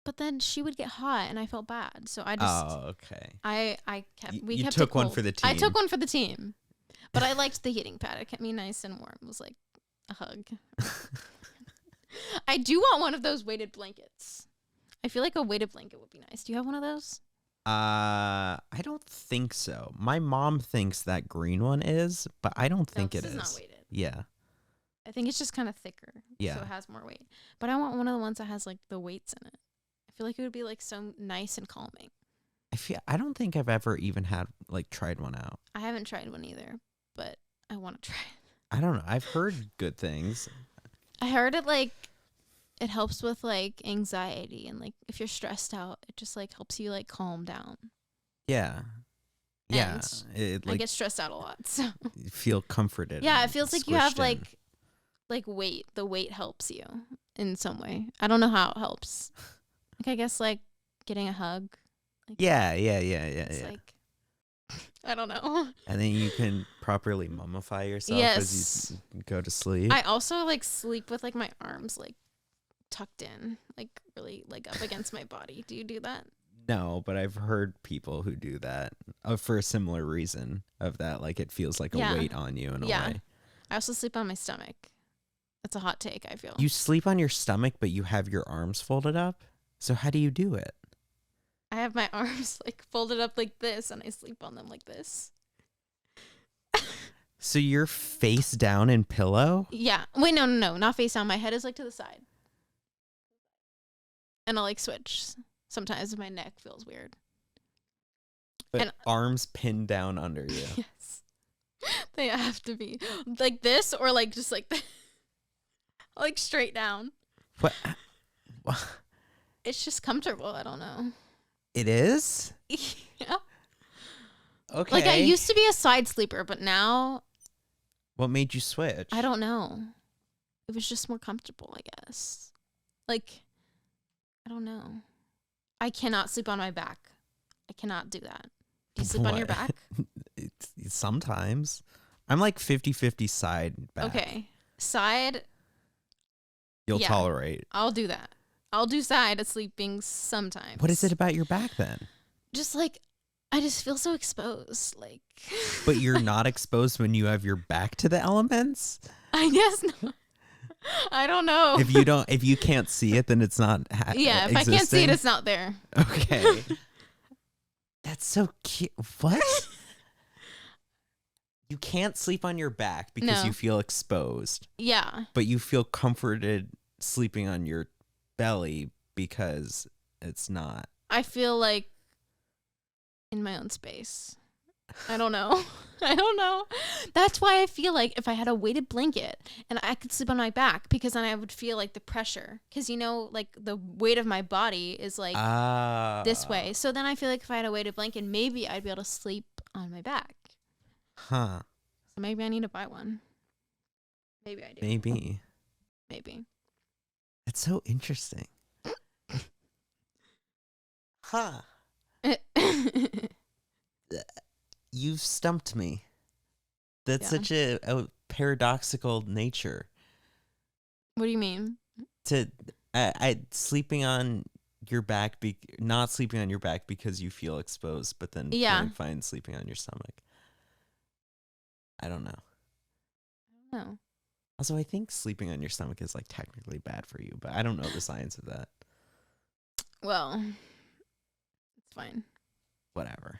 But then she would get hot and I felt bad. So I just okay. I kept we you kept took it cold. one for the team. I took one for the team. But I liked the heating pad. It kept me nice and warm. It was like a hug. I do want one of those weighted blankets. I feel like a weighted blanket would be nice. Do you have one of those? I don't think so. My mom thinks that green one is, but I don't think it is. This is not weighted. Yeah. I think it's just kind of thicker. Yeah. So it has more weight. But I want one of the ones that has like the weights in it. I feel like it would be like so nice and calming. I don't think I've ever even tried one out. I haven't tried one either, but I want to try it. I don't know. I've heard good things. I heard it like it helps with like anxiety and like if you're stressed out, it just like helps you like calm down. Yeah. Yeah. I get stressed out a lot, so you feel comforted. Yeah, it feels like you have like weight. The weight helps you in some way. I don't know how it helps. Like I guess like getting a hug. Like, yeah. Like I don't know. And then you can properly mummify yourself as you go to sleep. I also like sleep with like my arms like tucked in, like really like up against my body. Do you do that? No, but I've heard people who do that for a similar reason of that. Like it feels like a weight on you in a way. I also sleep on my stomach. That's a hot take, I feel. You sleep on your stomach, but you have your arms folded up? So how do you do it? I have my arms like folded up like this and I sleep on them like this. So you're face down in pillow? Yeah. Wait, no, not face down. My head is like to the side. And I'll like switch. Sometimes my neck feels weird. But arms pinned down under you. Yes. They have to be. Like this or like just like this. Like straight down. What? It's just comfortable. I don't know. It is? Yeah. Okay. Like I used to be a side sleeper, but now What made you switch? I don't know. It was just more comfortable, I guess. Like, I don't know. I cannot sleep on my back. I cannot do that. Do you sleep on your back? Sometimes. I'm like 50-50 side back. Okay. Side. You'll tolerate. I'll do that. I'll do side sleeping sometimes. What is it about your back then? Just like, I just feel so exposed. Like. But you're not exposed when you have your back to the elements? I guess not. I don't know. If you can't see it, then it's not if I can't see it, it's not there. Okay. That's so cute. What? You can't sleep on your back because you feel exposed. Yeah. But you feel comforted sleeping on your belly because it's not. I feel like in my own space. I don't know. I don't know. That's why I feel like if I had a weighted blanket and I could sleep on my back, because then I would feel like the pressure. Because, like the weight of my body is like this way. So then I feel like if I had a weighted blanket, maybe I'd be able to sleep on my back. Huh. So maybe I need to buy one. Maybe I do. Maybe. It's so interesting. Huh. You've stumped me. That's such a paradoxical nature. What do you mean? Sleeping on your back, not sleeping on your back because you feel exposed, but then feeling fine sleeping on your stomach. I don't know. Also, I think sleeping on your stomach is like technically bad for you, but I don't know the science of that. Well, it's fine. Whatever.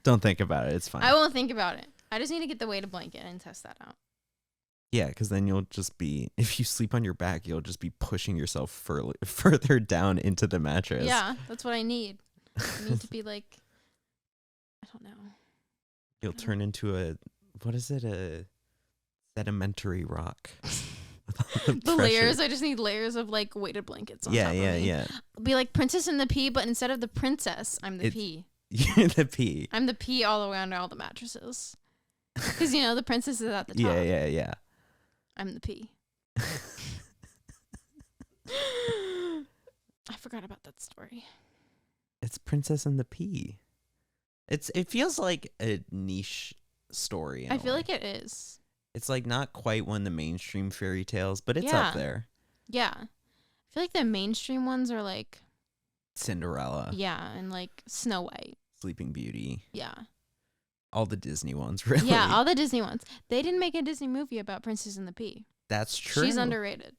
Don't think about it. It's fine. I won't think about it. I just need to get the weighted blanket and test that out. Yeah, because then you'll just be, if you sleep on your back, you'll just be pushing yourself further down into the mattress. Yeah, that's what I need. I need to be like, I don't know. You'll turn into a sedimentary rock. The layers, I just need layers of like weighted blankets on top of me. Yeah. I'll be like Princess and the Pea, but instead of the princess, I'm the pea. You're the pea. I'm the pea all the way under all the mattresses. Because, the princess is at the top. Yeah. I'm the pea. I forgot about that story. It's Princess and the Pea. It feels like a niche story. I feel like it is. It's like not quite one of the mainstream fairy tales, but it's up there. Yeah. I feel like the mainstream ones are like Cinderella. Yeah, and like Snow White. Sleeping Beauty. Yeah. All the Disney ones, really. Yeah, all the Disney ones. They didn't make a Disney movie about Princess and the Pea. That's true. She's underrated.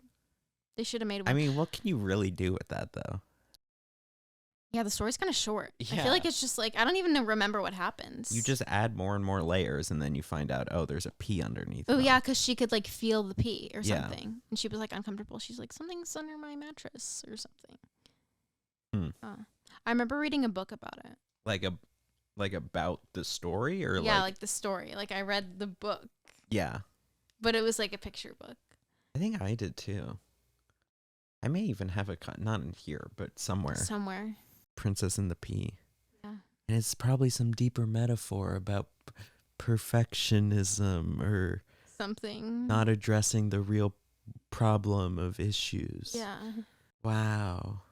They should have made one. I mean, what can you really do with that, though? Yeah, the story's kind of short. Yeah. I feel like it's just like, I don't even remember what happens. You just add more and more layers, and then you find out, there's a pea underneath. Oh, yeah, because she could like feel the pea or Yeah. something. And she was like uncomfortable. She's like, something's under my mattress or something. I remember reading a book about it. Like about the story, or like the story. Like I read the book. Yeah. But it was like a picture book. I think I did too. I may even have a not in here, but somewhere. Princess and the Pea. Yeah. And it's probably some deeper metaphor about perfectionism or something. Not addressing the real problem of issues. Yeah. Wow.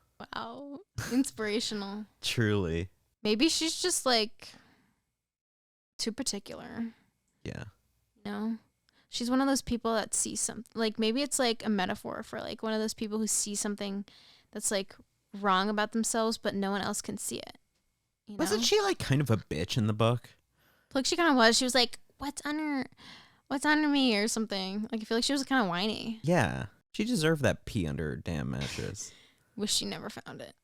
Inspirational. Truly. Maybe she's just like too particular. Yeah. She's one of those people that see something. Like maybe it's like a metaphor for like one of those people who see something that's like wrong about themselves, but no one else can see it. Wasn't she like kind of a bitch in the book? Like she kind of was. She was like, "What's under me?" or something. Like I feel like she was kind of whiny. Yeah, she deserved that pee under her damn mattress. Wish she never found it.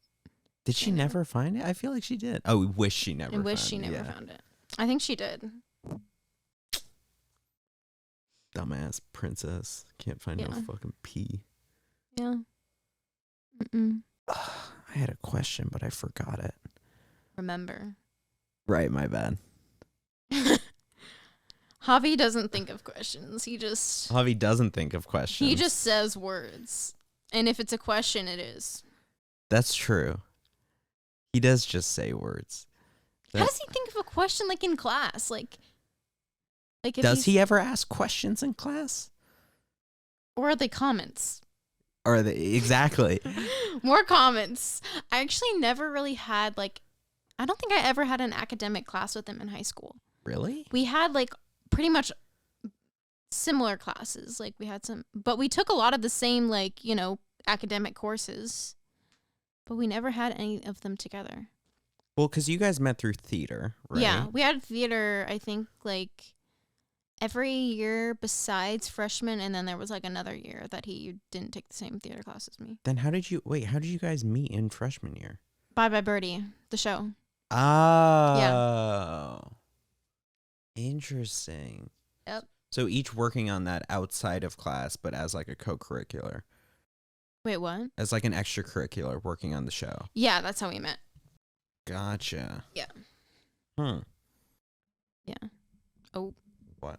Did she never find it? I feel like she did. Oh, we wish she never. Found it. I think she did. Dumbass princess can't find no fucking pee. Yeah. I had a question, but I forgot it. Remember. Right, my bad. Javi doesn't think of questions. Javi doesn't think of questions. He just says words. And if it's a question, it is. That's true. He does just say words. How does he think of a question like in class? Like, Like, does he ever ask questions in class? Or are they comments? Or are they exactly more comments? I actually never really had like, I don't think I ever had an academic class with him in high school. Really? We had like pretty much similar classes. Like we had some, but we took a lot of the same like, you know, academic courses, but we never had any of them together. Well, because you guys met through theater, right? Yeah, we had theater, I think, like every year besides freshman, and then there was like another year that he didn't take the same theater class as me. Then how did you guys meet in freshman year? Bye Bye Birdie, the show. Oh. Yeah. Interesting. Yep. So each working on that outside of class, but as like a co-curricular. Wait, what? As like an extracurricular working on the show. Yeah, that's how we met. Gotcha. Yeah. Yeah. Oh. What?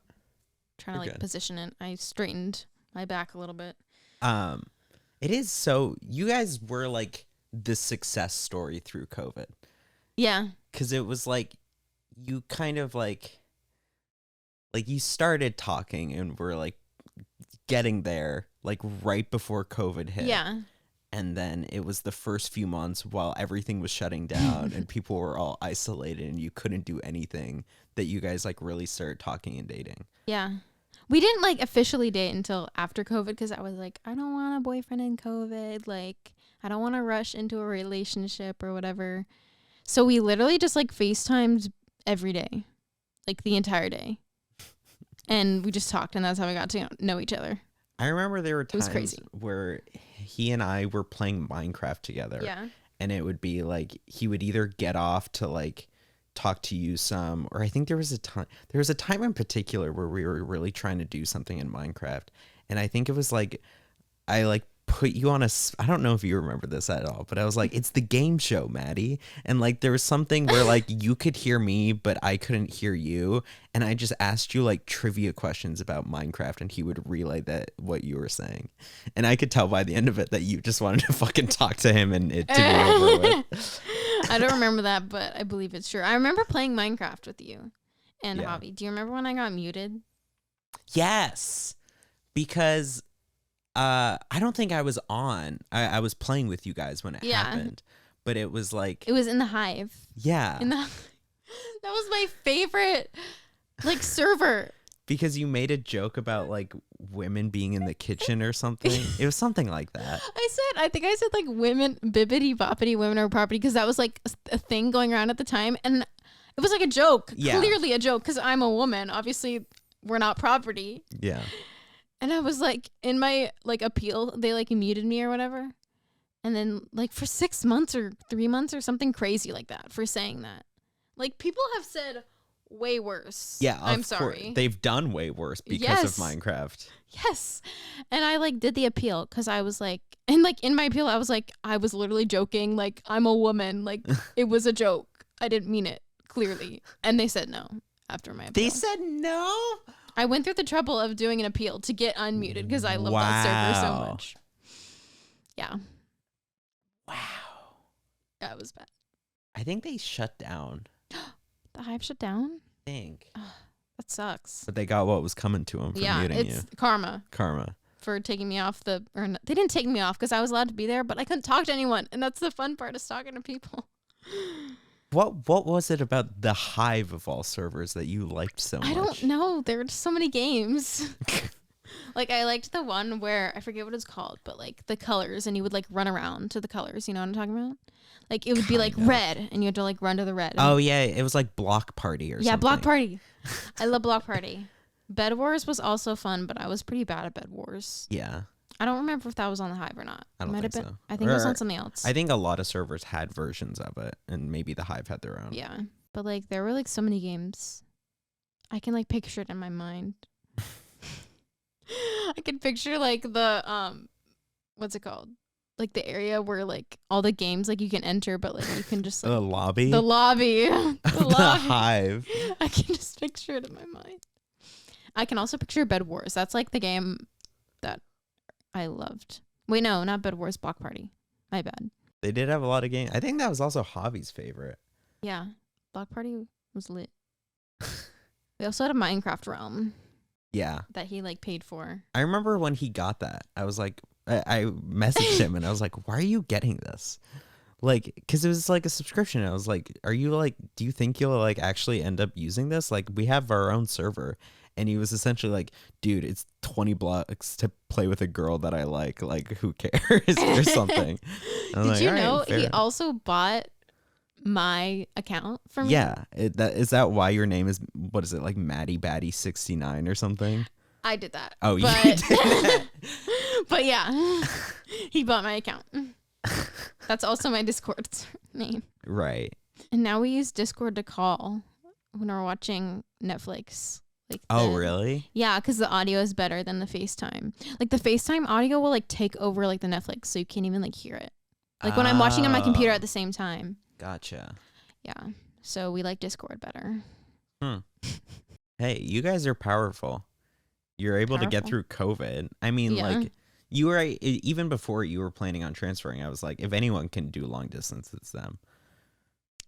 Trying to like position it. I straightened my back a little bit. It is so, you guys were like the success story through COVID. Yeah. Because it was like, you kind of like you started talking and were like getting there like right before COVID hit. Yeah. And then it was the first few months while everything was shutting down and people were all isolated and you couldn't do anything that you guys like really started talking and dating. Yeah. We didn't like officially date until after COVID because I was like, I don't want a boyfriend in COVID. Like, I don't want to rush into a relationship or whatever. So we literally just like FaceTimed every day, like the entire day. And we just talked, and that's how we got to know each other. I remember there were times where he and I were playing Minecraft together. Yeah. And it would be like he would either get off to like talk to you some, or I think there was a time in particular where we were really trying to do something in Minecraft. And I think it was like I like put you on I don't know if you remember this at all, but I was like, it's the game show, Maddie. And like there was something where like you could hear me, but I couldn't hear you. And I just asked you like trivia questions about Minecraft and he would relay that what you were saying. And I could tell by the end of it that you just wanted to fucking talk to him and it to be over with. I don't remember that, but I believe it's true. I remember playing Minecraft with you and Javi. Do you remember when I got muted? Yes, because I don't think I was on. I was playing with you guys when it happened, but it was like it was in the hive. Yeah, that was my favorite like server. Because you made a joke about like women being in the kitchen or something. It was something like that. I think I said like women, bibbity boppity women are property because that was like a thing going around at the time. And it was like a joke, clearly a joke because I'm a woman. Obviously, we're not property. Yeah. And I was like, in my like appeal, they like muted me or whatever. And then like for 6 months or 3 months or something crazy like that for saying that. Like people have said way worse. Yeah, I'm sorry. They've done way worse because of Minecraft. Yes. And I like did the appeal because I was like, and like in my appeal, I was like, I was literally joking. Like I'm a woman. Like it was a joke. I didn't mean it clearly. And they said no after my appeal. They said no? I went through the trouble of doing an appeal to get unmuted because I love that server so much. Yeah. Wow. That was bad. I think they shut down. The hive shut down? I think. That sucks. But they got what was coming to them for muting you. It's karma. Karma. For taking me off they didn't take me off because I was allowed to be there, but I couldn't talk to anyone. And that's the fun part, is talking to people. What was it about the hive of all servers that you liked so much? I don't know. There were just so many games. Like I liked the one where I forget what it's called, but like the colors, and you would like run around to the colors. You know what I'm talking about? Like it would be like red, and you had to like run to the red. Oh yeah, it was like Block Party or something. Yeah, Block Party. I love Block Party. Bed Wars was also fun, but I was pretty bad at Bed Wars. Yeah. I don't remember if that was on the hive or not. I don't think so. I think it was on something else. I think a lot of servers had versions of it, and maybe the hive had their own. Yeah, but like there were like so many games. I can like picture it in my mind. I can picture like the what's it called? Like the area where like all the games like you can enter, but like you can just like the lobby. The lobby. The hive. I can just picture it in my mind. I can also picture Bed Wars. That's like the game that I loved. Wait, no, not Bed Wars, Block Party. My bad. They did have a lot of games. I think that was also Javi's favorite. Yeah. Block Party was lit. We also had a Minecraft realm. Yeah. That he like paid for. I remember when he got that. I was like, I messaged him and I was like, why are you getting this? Like, because it was like a subscription. I was like, are you like, do you think you'll like actually end up using this? Like, we have our own server. And he was essentially like, dude, it's 20 blocks to play with a girl that I like. Like, who cares or something? Did you know he also bought my account from me? Yeah. Is that why your name is, what is it, like Maddie Batty 69 or something? I did that. Oh, you did that? But yeah, he bought my account. That's also my Discord name. Right. And now we use Discord to call when we're watching Netflix. Like really? Yeah, because the audio is better than the FaceTime. Like the FaceTime audio will like take over like the Netflix, so you can't even like hear it. Like when I'm watching on my computer at the same time. Gotcha. Yeah. So we like Discord better. Hey, you guys are powerful. You're able to get through COVID. I mean, like, you were, even before you were planning on transferring, I was like, if anyone can do long distance, it's them.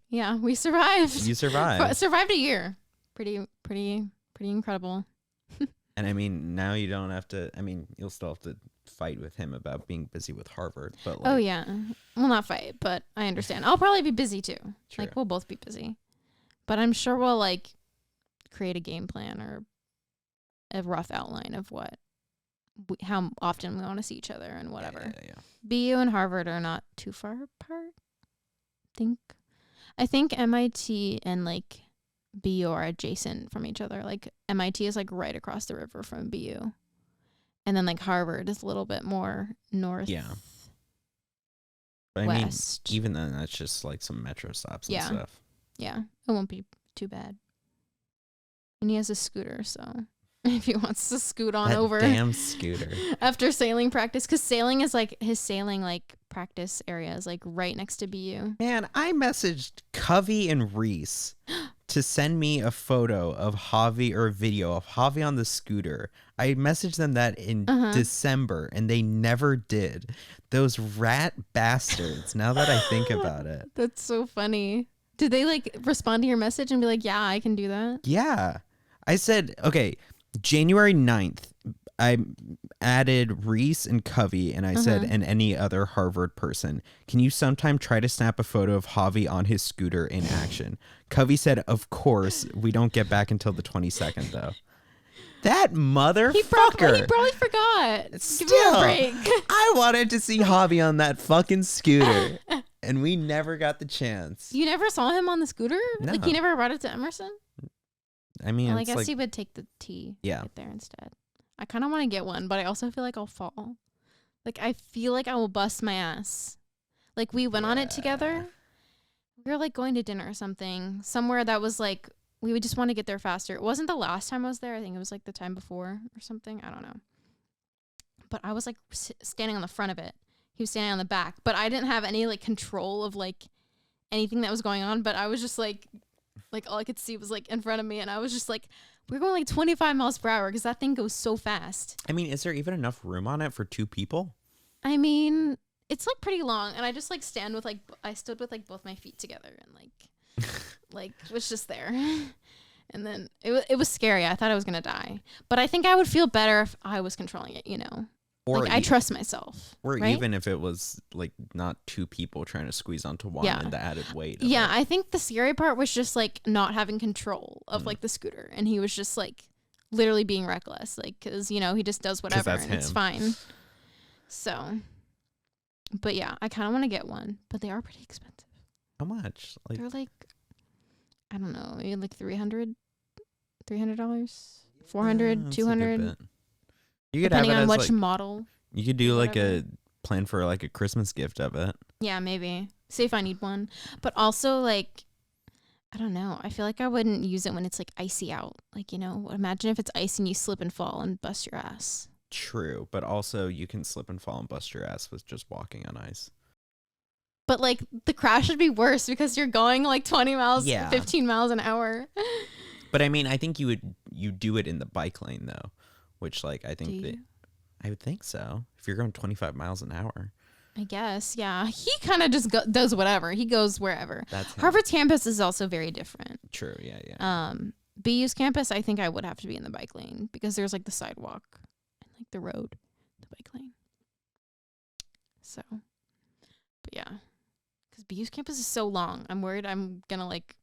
Yeah, we survived. You survived. Survived a year. Pretty incredible. And I mean, now you don't have to, I mean, you'll still have to fight with him about being busy with Harvard. But like, oh, yeah. Well, not fight, but I understand. I'll probably be busy too. True. Like, we'll both be busy. But I'm sure we'll, like, create a game plan or a rough outline of how often we want to see each other and whatever. Yeah. BU and Harvard are not too far apart. I think MIT and like BU are adjacent from each other. Like MIT is like right across the river from BU, and then like Harvard is a little bit more north. Yeah. But west. I mean, even then, that's just like some metro stops and stuff. Yeah, it won't be too bad. And he has a scooter, so if he wants to scoot on over. Damn scooter. After sailing practice, because sailing is like his sailing like practice area is like right next to BU. Man, I messaged Covey and Reese to send me a photo of Javi or a video of Javi on the scooter. I messaged them that in December and they never did. Those rat bastards, now that I think about it. That's so funny. Did they like respond to your message and be like, yeah, I can do that? Yeah. I said, okay, January 9th, I added Reese and Covey, and I said, and any other Harvard person, can you sometime try to snap a photo of Javi on his scooter in action? Covey said, of course. We don't get back until the 22nd, though. That motherfucker. He probably forgot. Still, give me a break. I wanted to see Javi on that fucking scooter, and we never got the chance. You never saw him on the scooter? No. Like, he never brought it to Emerson? I mean, well, I guess he would take the T right there instead. I kind of want to get one, but I also feel like I'll fall. Like, I feel like I will bust my ass. Like, we went on it together. We were, like, going to dinner or something. Somewhere that was, like, we would just want to get there faster. It wasn't the last time I was there. I think it was, like, the time before or something. I don't know. But I was, like, standing on the front of it. He was standing on the back. But I didn't have any, like, control of, like, anything that was going on. But I was just, like all I could see was like in front of me, and I was just like, we're going like 25 miles per hour because that thing goes so fast. I mean, is there even enough room on it for two people? I mean, it's like pretty long, and I just like I stood with like both my feet together and like was just there. And then it was scary. I thought I was gonna die, but I think I would feel better if I was controlling it, you know. Or like, I trust myself. Or right? even if it was like not two people trying to squeeze onto one and the added weight. Yeah, I think the scary part was just like not having control of like the scooter. And he was just like literally being reckless. Like, because, you know, he just does whatever and it's fine. So, but yeah, I kind of want to get one. But they are pretty expensive. How much? Like, they're like, I don't know, maybe like $300, $400, $200. You could depending have it on as which model. You could do like a plan for like a Christmas gift of it. Yeah, maybe. See if I need one. But also like, I don't know. I feel like I wouldn't use it when it's like icy out. Like, you know, imagine if it's ice and you slip and fall and bust your ass. True. But also you can slip and fall and bust your ass with just walking on ice. But like the crash would be worse because you're going like 20 miles, 15 miles an hour. But I mean, I think you do it in the bike lane though. Which, like, I think I would think so. If you're going 25 miles an hour. I guess, yeah. He kind of just does whatever. He goes wherever. That's him. Harvard's campus is also very different. True, yeah. BU's campus, I think I would have to be in the bike lane because there's like the sidewalk and like the road, the bike lane. So, but yeah, because BU's campus is so long. I'm worried I'm gonna like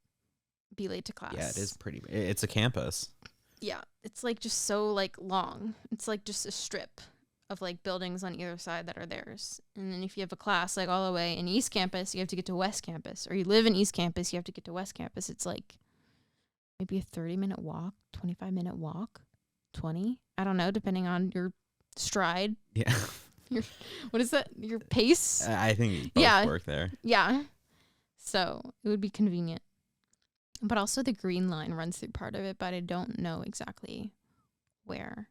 be late to class. Yeah, it is it's a campus. Yeah, it's like just so like long. It's like just a strip of like buildings on either side that are theirs. And then if you have a class like all the way in East Campus, you have to get to West Campus. Or you live in East Campus, you have to get to West Campus. It's like maybe a 30-minute walk, 25-minute walk, 20. I don't know, depending on your stride. Yeah. What is that? Your pace? I think you both work there. Yeah. So it would be convenient. But also the green line runs through part of it, but I don't know exactly where.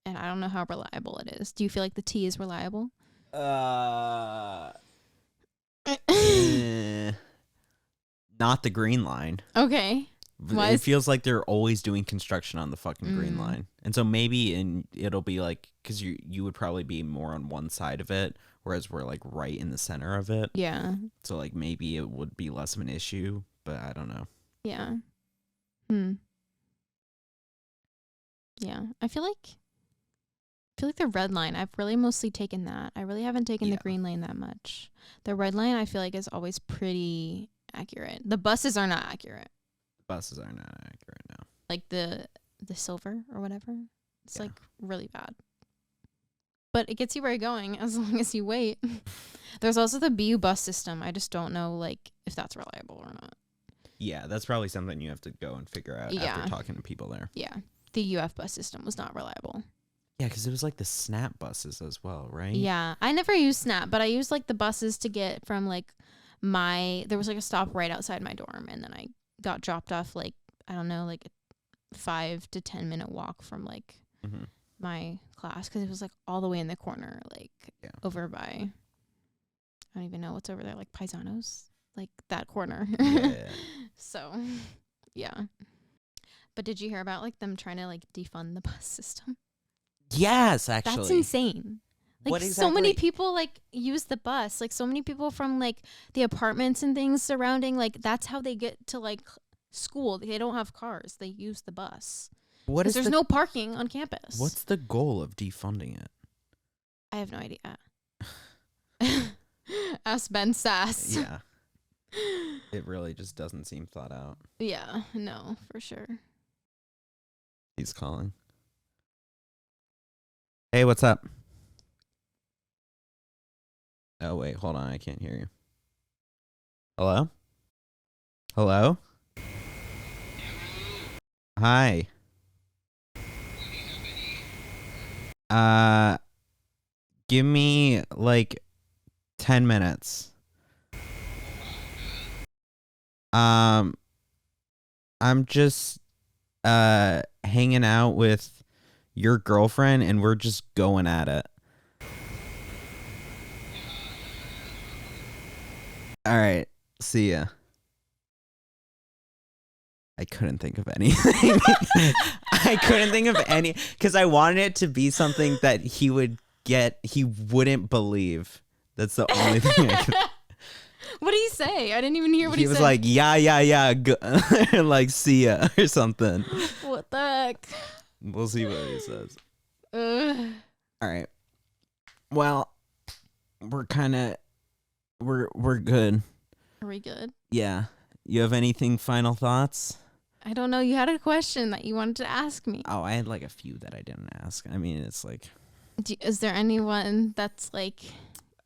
And I don't know how reliable it is. Do you feel like the T is reliable? Not the green line. Okay. It feels like they're always doing construction on the fucking green line. And so maybe it'll be like, because you would probably be more on one side of it, whereas we're like right in the center of it. Yeah. So like maybe it would be less of an issue, but I don't know. Yeah. Yeah. I feel like the red line, I've really mostly taken that. I really haven't taken the green lane that much. The red line, I feel like, is always pretty accurate. The buses are not accurate. Buses are not accurate now. Like the silver or whatever. It's like really bad. But it gets you where you're going as long as you wait. There's also the BU bus system. I just don't know like if that's reliable or not. Yeah, that's probably something you have to go and figure out after talking to people there. Yeah. The UF bus system was not reliable. Yeah, because it was like the Snap buses as well, right? Yeah. I never used Snap, but I used like the buses to get from like there was like a stop right outside my dorm, and then I got dropped off like, I don't know, like a 5 to 10 minute walk from like my class, because it was like all the way in the corner, like over by, I don't even know what's over there, like Paisanos, like that corner. Yeah. So, yeah. But did you hear about like them trying to like defund the bus system? Yes, actually. That's insane. Like so many people like use the bus. Like so many people from like the apartments and things surrounding, like that's how they get to like school. They don't have cars. They use the bus. There's no parking on campus. What's the goal of defunding it? I have no idea. Ask Ben Sass. Yeah. It really just doesn't seem thought out. Yeah, no, for sure. He's calling. Hey, what's up? Oh, wait, hold on. I can't hear you. Hello? Hello? Hi. Give me like 10 minutes. I'm just hanging out with your girlfriend and we're just going at it. All right, see ya. I couldn't think of anything. I couldn't think of any, because I wanted it to be something that he wouldn't believe. That's the only thing I could. What did he say? I didn't even hear what he said. He was like, yeah, like, see ya, or something. What the heck? We'll see what he says. All right. Well, we're good. Are we good? Yeah. You have anything final thoughts? I don't know. You had a question that you wanted to ask me. Oh, I had like a few that I didn't ask. I mean, it's like... Is there anyone that's like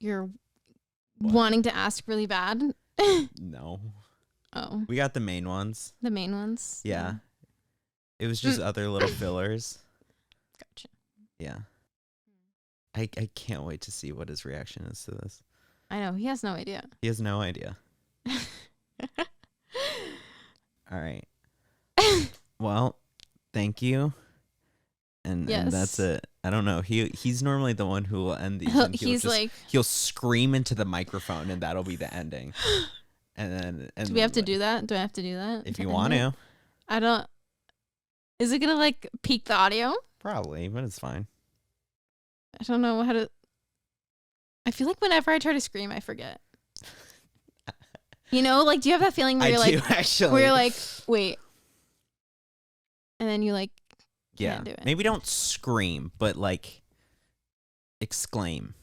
you're wanting to ask really bad? No. Oh. We got the main ones. The main ones? Yeah. It was just other little fillers. Gotcha. Yeah. I can't wait to see what his reaction is to this. I know. He has no idea. He has no idea. All right. Well, thank you. And that's it. I don't know. He's normally the one who will end these. He'll scream into the microphone and that'll be the ending. And do we have to do that? Do I have to do that? If you want to. I don't. Is it gonna like peak the audio? Probably, but it's fine. I don't know how to. I feel like whenever I try to scream, I forget. You know, like, do you have that feeling where you're like, actually. where you're like, wait, and then you like yeah, can't do it. Maybe don't scream, but like exclaim.